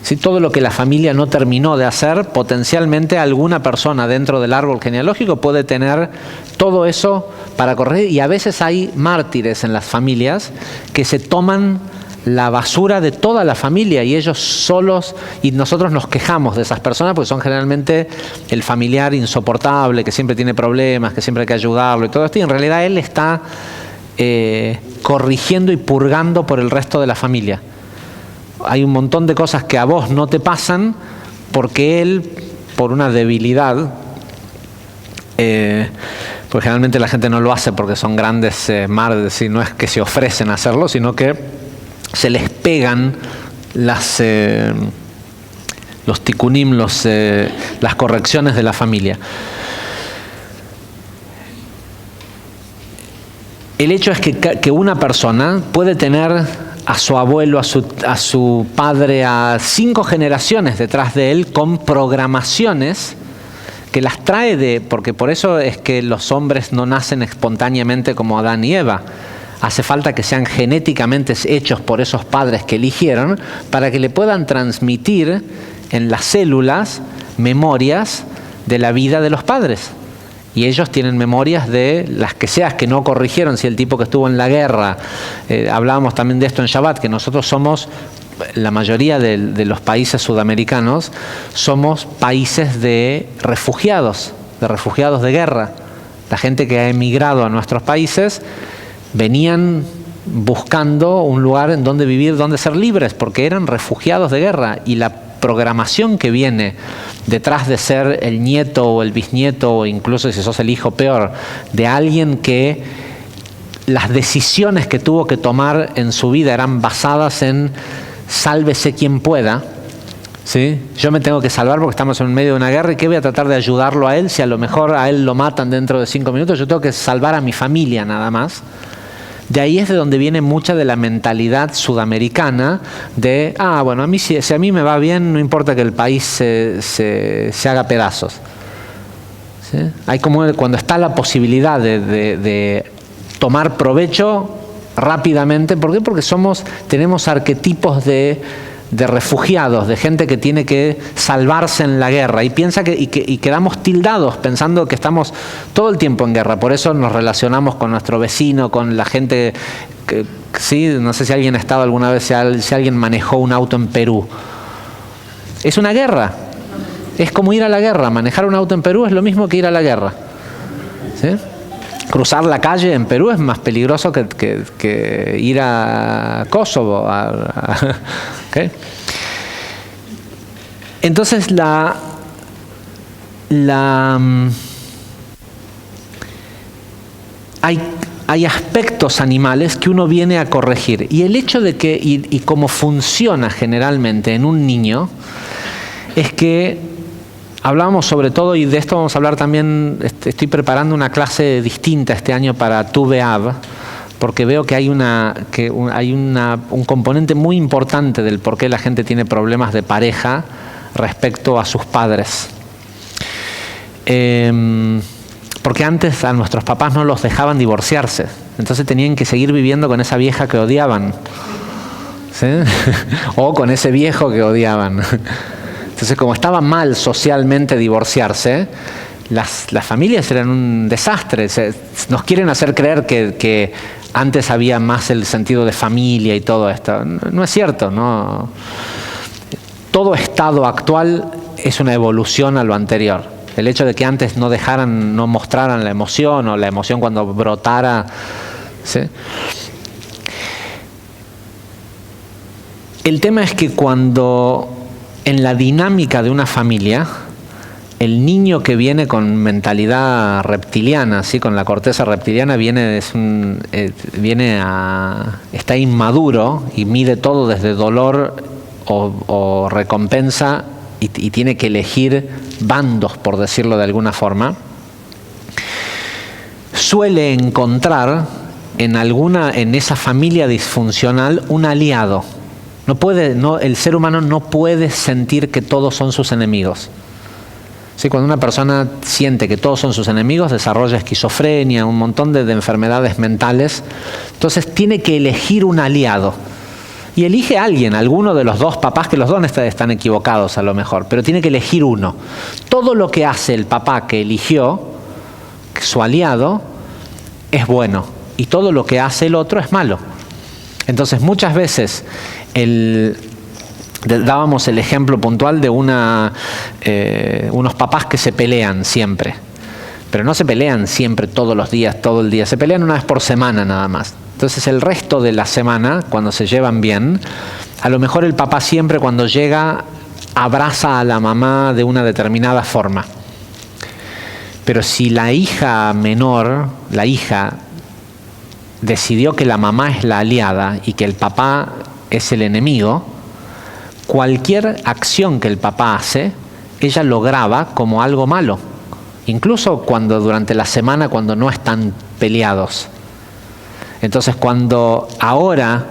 ¿sí? Todo lo que la familia no terminó de hacer, potencialmente alguna persona dentro del árbol genealógico puede tener todo eso para corregir. Y a veces hay mártires en las familias que se toman la basura de toda la familia y ellos solos, y nosotros nos quejamos de esas personas porque son generalmente el familiar insoportable, que siempre tiene problemas, que siempre hay que ayudarlo y todo esto, y en realidad él está corrigiendo y purgando por el resto de la familia. Hay un montón de cosas que a vos no te pasan porque él, por una debilidad, pues generalmente la gente no lo hace porque son grandes mardes, y no es que se ofrecen a hacerlo, sino que se les pegan los tikunim, las correcciones de la familia. El hecho es que una persona puede tener a su abuelo, a su padre, a 5 generaciones detrás de él con programaciones que las trae porque por eso es que los hombres no nacen espontáneamente como Adán y Eva. Hace falta que sean genéticamente hechos por esos padres que eligieron para que le puedan transmitir en las células memorias de la vida de los padres. Y ellos tienen memorias de las que seas que no corrigieron, si el tipo que estuvo en la guerra. Hablábamos también de esto en Shabbat, que nosotros somos, la mayoría de los países sudamericanos, somos países de refugiados de guerra. La gente que ha emigrado a nuestros países venían buscando un lugar en donde vivir, donde ser libres, porque eran refugiados de guerra. Y la programación que viene detrás de ser el nieto o el bisnieto, o incluso si sos el hijo peor, de alguien que las decisiones que tuvo que tomar en su vida eran basadas en sálvese quien pueda, ¿sí? Yo me tengo que salvar porque estamos en medio de una guerra, y ¿qué voy a tratar de ayudarlo a él si a lo mejor a él lo matan dentro de 5 minutos? Yo tengo que salvar a mi familia nada más. De ahí es de donde viene mucha de la mentalidad sudamericana de, bueno, a mí si a mí me va bien, no importa que el país se haga pedazos. ¿Sí? Hay como cuando está la posibilidad de tomar provecho rápidamente. ¿Por qué? Porque tenemos arquetipos de refugiados, de gente que tiene que salvarse en la guerra, y piensa y quedamos tildados pensando que estamos todo el tiempo en guerra. Por eso nos relacionamos con nuestro vecino, con la gente que, ¿sí? No sé si alguien ha estado alguna vez, si alguien manejó un auto en Perú. Es una guerra. Es como ir a la guerra. Manejar un auto en Perú es lo mismo que ir a la guerra. ¿Sí? Cruzar la calle en Perú es más peligroso que ir a Kosovo. ¿Okay? Entonces hay aspectos animales que uno viene a corregir. Y el hecho de que, y cómo funciona generalmente en un niño, es que hablábamos sobre todo, y de esto vamos a hablar también, estoy preparando una clase distinta este año para Tu B'Av, porque veo que hay un componente muy importante del por qué la gente tiene problemas de pareja respecto a sus padres. Porque antes a nuestros papás no los dejaban divorciarse, entonces tenían que seguir viviendo con esa vieja que odiaban, ¿sí? O con ese viejo que odiaban. Entonces, como estaba mal socialmente divorciarse, las familias eran un desastre. Nos quieren hacer creer que antes había más el sentido de familia y todo esto. No es cierto, no. Todo estado actual es una evolución a lo anterior. El hecho de que antes no mostraran la emoción, o la emoción cuando brotara, ¿sí? El tema es que cuando en la dinámica de una familia, el niño que viene con mentalidad reptiliana, ¿sí? Con la corteza reptiliana, está inmaduro y mide todo desde dolor o recompensa, y tiene que elegir bandos, por decirlo de alguna forma, suele encontrar en esa familia disfuncional un aliado. El ser humano no puede sentir que todos son sus enemigos. ¿Sí? Cuando una persona siente que todos son sus enemigos, desarrolla esquizofrenia, un montón de enfermedades mentales. Entonces tiene que elegir un aliado. Y elige a alguien, alguno de los dos papás, que los dos están equivocados a lo mejor, pero tiene que elegir uno. Todo lo que hace el papá que eligió, su aliado, es bueno, y todo lo que hace el otro es malo. Entonces muchas veces dábamos el ejemplo puntual de unos papás que se pelean siempre, pero no se pelean siempre todos los días, todo el día, se pelean una vez por semana nada más. Entonces el resto de la semana, cuando se llevan bien, a lo mejor el papá siempre cuando llega abraza a la mamá de una determinada forma. Pero si la hija menor, la hija, decidió que la mamá es la aliada y que el papá es el enemigo, cualquier acción que el papá hace, ella lo graba como algo malo. Incluso durante la semana, cuando no están peleados. Entonces, cuando ahora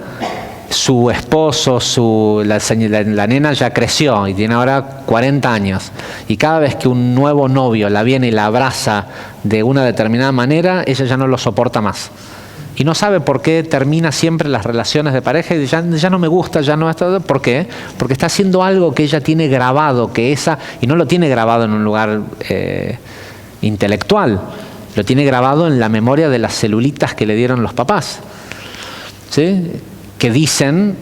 su esposo, la nena ya creció y tiene ahora 40 años, y cada vez que un nuevo novio la viene y la abraza de una determinada manera, ella ya no lo soporta más. Y no sabe por qué termina siempre las relaciones de pareja y ya no me gusta, ya no está. ¿Por qué? Porque está haciendo algo que ella tiene grabado, y no lo tiene grabado en un lugar intelectual. Lo tiene grabado en la memoria de las celulitas que le dieron los papás, ¿sí? Que dicen,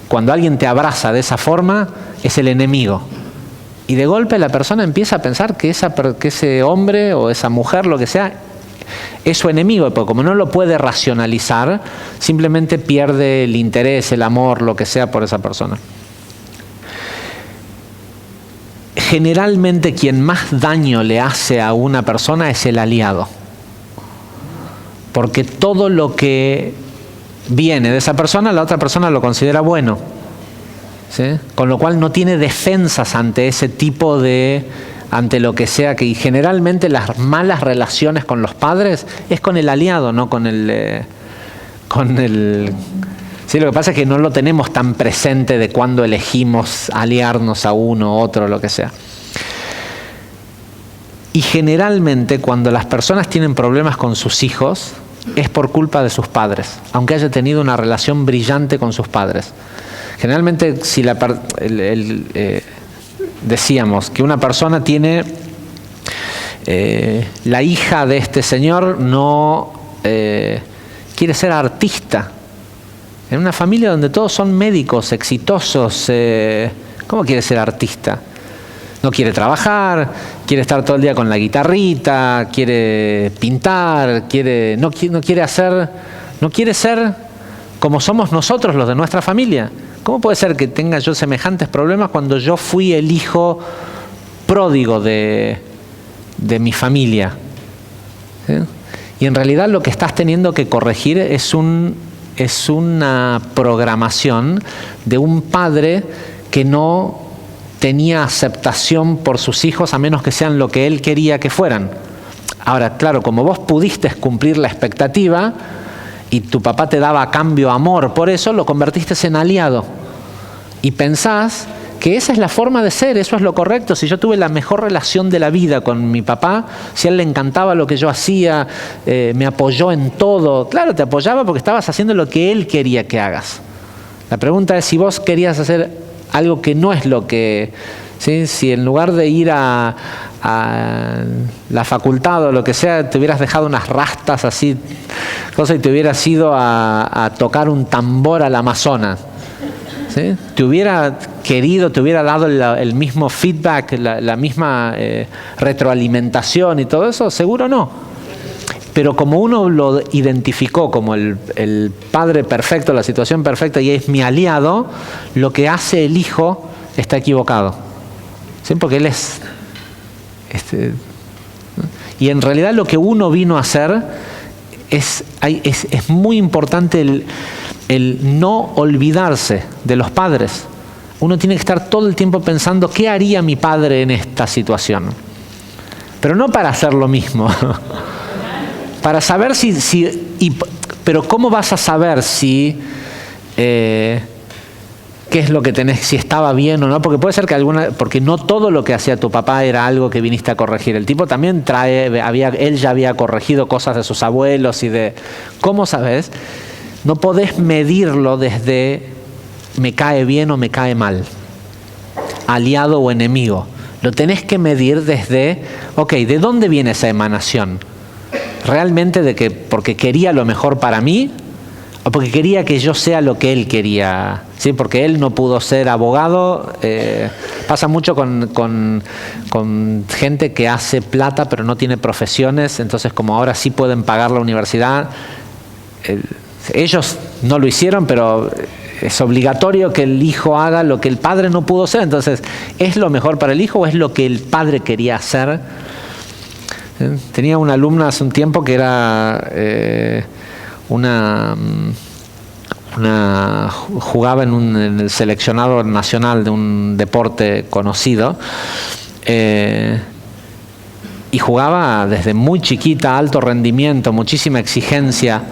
cuando alguien te abraza de esa forma, es el enemigo. Y de golpe la persona empieza a pensar que ese hombre o esa mujer, lo que sea, es su enemigo, porque como no lo puede racionalizar, simplemente pierde el interés, el amor, lo que sea por esa persona. Generalmente quien más daño le hace a una persona es el aliado, porque todo lo que viene de esa persona, la otra persona lo considera bueno, ¿sí? Con lo cual no tiene defensas ante ese tipo ante lo que sea, y generalmente las malas relaciones con los padres es con el aliado, no con el sí, lo que pasa es que no lo tenemos tan presente de cuando elegimos aliarnos a uno, otro, lo que sea. Y generalmente cuando las personas tienen problemas con sus hijos es por culpa de sus padres, aunque haya tenido una relación brillante con sus padres. Generalmente si decíamos que una persona tiene la hija de este señor no quiere ser artista. En una familia donde todos son médicos exitosos, ¿cómo quiere ser artista? No quiere trabajar, quiere estar todo el día con la guitarrita, quiere pintar, no quiere ser como somos nosotros, los de nuestra familia. ¿Cómo puede ser que tenga yo semejantes problemas cuando yo fui el hijo pródigo de mi familia? ¿Sí? Y en realidad lo que estás teniendo que corregir es una programación de un padre que no tenía aceptación por sus hijos a menos que sean lo que él quería que fueran. Ahora, claro, como vos pudiste cumplir la expectativa y tu papá te daba a cambio amor, por eso lo convertiste en aliado. Y pensás que esa es la forma de ser, eso es lo correcto. Si yo tuve la mejor relación de la vida con mi papá, si a él le encantaba lo que yo hacía, me apoyó en todo. Claro, te apoyaba porque estabas haciendo lo que él quería que hagas. La pregunta es si vos querías hacer algo que no es lo que... ¿sí? Si en lugar de ir a la facultad o lo que sea, te hubieras dejado unas rastas así, y te hubieras ido a tocar un tambor al Amazonas, ¿sí? ¿Te hubiera querido, te hubiera dado el mismo feedback, la misma retroalimentación y todo eso? Seguro no. Pero como uno lo identificó como el padre perfecto, la situación perfecta, y es mi aliado, lo que hace el hijo está equivocado. ¿Sí? Porque él es... y en realidad lo que uno vino a hacer es muy importante el no olvidarse de los padres. Uno tiene que estar todo el tiempo pensando ¿qué haría mi padre en esta situación? Pero no para hacer lo mismo. Para saber pero ¿cómo vas a saber qué es lo que tenés, si estaba bien o no? Porque puede ser que porque no todo lo que hacía tu papá era algo que viniste a corregir. El tipo también él ya había corregido cosas de sus abuelos ¿cómo sabes? No podés medirlo desde me cae bien o me cae mal, aliado o enemigo. Lo tenés que medir desde, ¿de dónde viene esa emanación? ¿Realmente porque quería lo mejor para mí o porque quería que yo sea lo que él quería? ¿Sí? Porque él no pudo ser abogado. Pasa mucho con gente que hace plata pero no tiene profesiones, entonces como ahora sí pueden pagar la universidad, ellos no lo hicieron, pero es obligatorio que el hijo haga lo que el padre no pudo ser. Entonces, ¿es lo mejor para el hijo o es lo que el padre quería hacer? Tenía una alumna hace un tiempo que era jugaba en el seleccionado nacional de un deporte conocido, y jugaba desde muy chiquita, alto rendimiento, muchísima exigencia.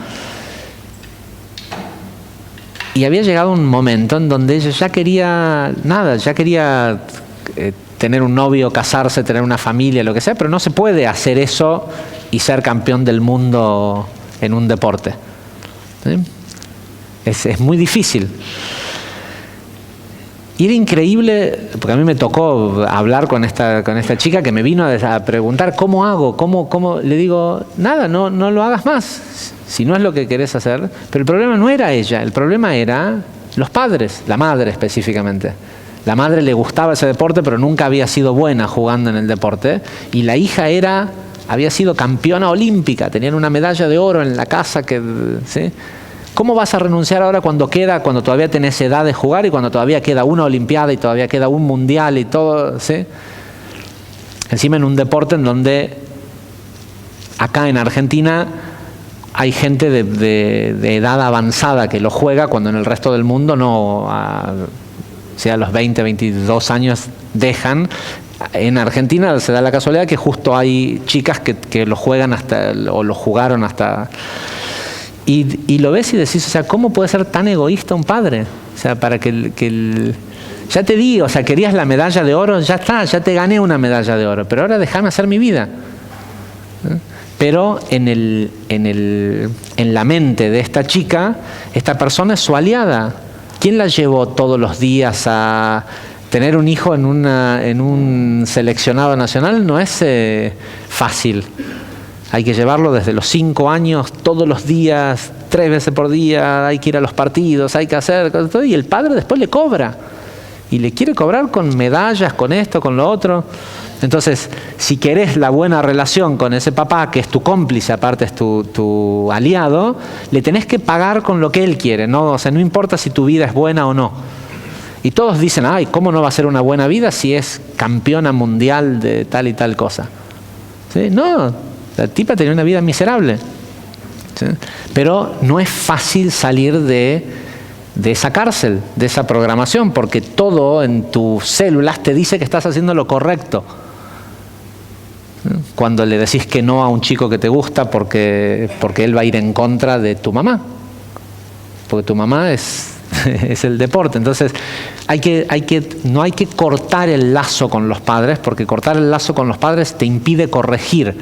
Y había llegado un momento en donde ella ya quería tener un novio, casarse, tener una familia, lo que sea, pero no se puede hacer eso y ser campeón del mundo en un deporte. ¿Sí? Es muy difícil. Y era increíble, porque a mí me tocó hablar con esta chica que me vino a preguntar ¿cómo hago? ¿Cómo? Le digo, nada, no lo hagas más, si no es lo que querés hacer. Pero el problema no era ella, el problema era los padres, la madre específicamente. La madre le gustaba ese deporte, pero nunca había sido buena jugando en el deporte. Y la hija había sido campeona olímpica, tenían una medalla de oro en la casa. ¿Sí? ¿Cómo vas a renunciar ahora cuando todavía tenés edad de jugar y cuando todavía queda una olimpiada y todavía queda un mundial y todo? ¿Sí? Encima en un deporte en donde acá en Argentina hay gente de edad avanzada que lo juega cuando en el resto del mundo no, a los 20, 22 años dejan. En Argentina se da la casualidad que justo hay chicas que lo juegan o lo jugaron hasta... Y lo ves y decís, ¿cómo puede ser tan egoísta un padre? Para ya te digo, querías la medalla de oro, ya está, ya te gané una medalla de oro, pero ahora déjame hacer mi vida. Pero en la mente de esta chica, esta persona es su aliada. ¿Quién la llevó todos los días a tener un hijo en un seleccionado nacional? No es fácil. Hay que llevarlo desde los 5 años, todos los días, 3 veces por día, hay que ir a los partidos, hay que hacer todo, y el padre después le cobra. y le quiere cobrar con medallas, con esto, con lo otro. Entonces, si querés la buena relación con ese papá, que es tu cómplice, aparte es tu aliado, le tenés que pagar con lo que él quiere, ¿no? O sea, no importa si tu vida es buena o no. Y todos dicen, ay, ¿cómo no va a ser una buena vida si es campeona mundial de tal y tal cosa? ¿Sí? No, la tipa tenía una vida miserable. ¿Sí? Pero no es fácil salir de esa cárcel, de esa programación, porque todo en tus células te dice que estás haciendo lo correcto. Cuando le decís que no a un chico que te gusta porque él va a ir en contra de tu mamá, porque tu mamá es el deporte. Entonces no hay que cortar el lazo con los padres, porque cortar el lazo con los padres te impide corregir.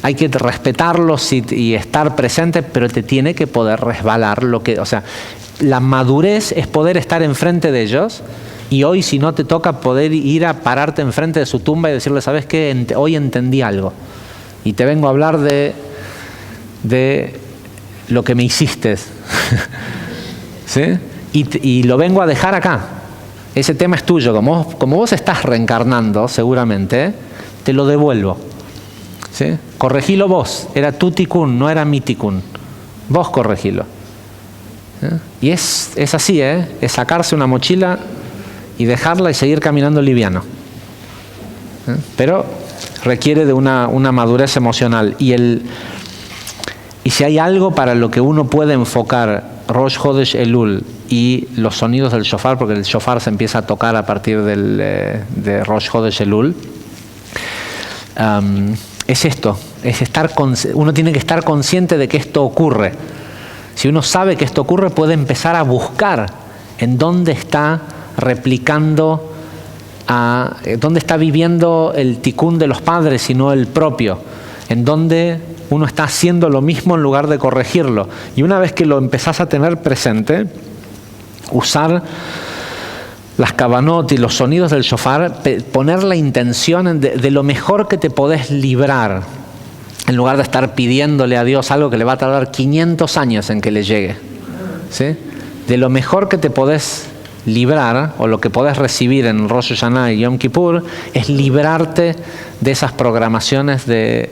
Hay que respetarlos y estar presente, pero te tiene que poder resbalar o sea, la madurez es poder estar enfrente de ellos. Y hoy, si no te toca, poder ir a pararte enfrente de su tumba y decirle, ¿sabes qué? Hoy entendí algo. Y te vengo a hablar de lo que me hiciste. ¿Sí? Y lo vengo a dejar acá. Ese tema es tuyo. Como vos estás reencarnando, seguramente, te lo devuelvo. ¿Sí? Corregilo vos. Era tu tikkun, no era mi tikkun. Vos corregilo. ¿Sí? Y es así, ¿eh? Es sacarse una mochila y dejarla y seguir caminando liviano. Pero requiere de una madurez emocional. Y si hay algo para lo que uno puede enfocar Rosh Hodesh Elul y los sonidos del shofar, porque el shofar se empieza a tocar a partir de Rosh Hodesh Elul, es esto, uno tiene que estar consciente de que esto ocurre. Si uno sabe que esto ocurre, puede empezar a buscar en dónde está replicando, dónde está viviendo el tikkun de los padres y no el propio, en dónde uno está haciendo lo mismo en lugar de corregirlo. Y una vez que lo empezás a tener presente, usar las kavanot y los sonidos del shofar, poner la intención de lo mejor que te podés librar, en lugar de estar pidiéndole a Dios algo que le va a tardar 500 años en que le llegue. ¿Sí? De lo mejor que te podés librar, o lo que podés recibir en Rosh Hashanah y Yom Kippur, es librarte de esas programaciones de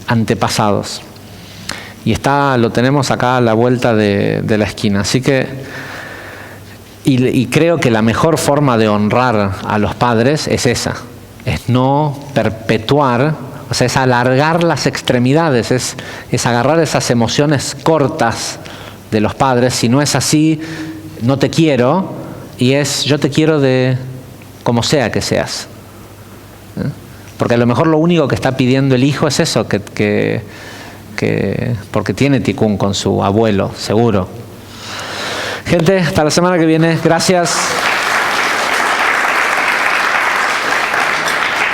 antepasados. Y lo tenemos acá a la vuelta de la esquina. Así que, y creo que la mejor forma de honrar a los padres es esa, es no perpetuar, o sea, es alargar las extremidades, es agarrar esas emociones cortas de los padres. Si no es así, no te quiero, y yo te quiero de como sea que seas. Porque a lo mejor lo único que está pidiendo el hijo es eso, que porque tiene tikkun con su abuelo, seguro. Gente, hasta la semana que viene. Gracias.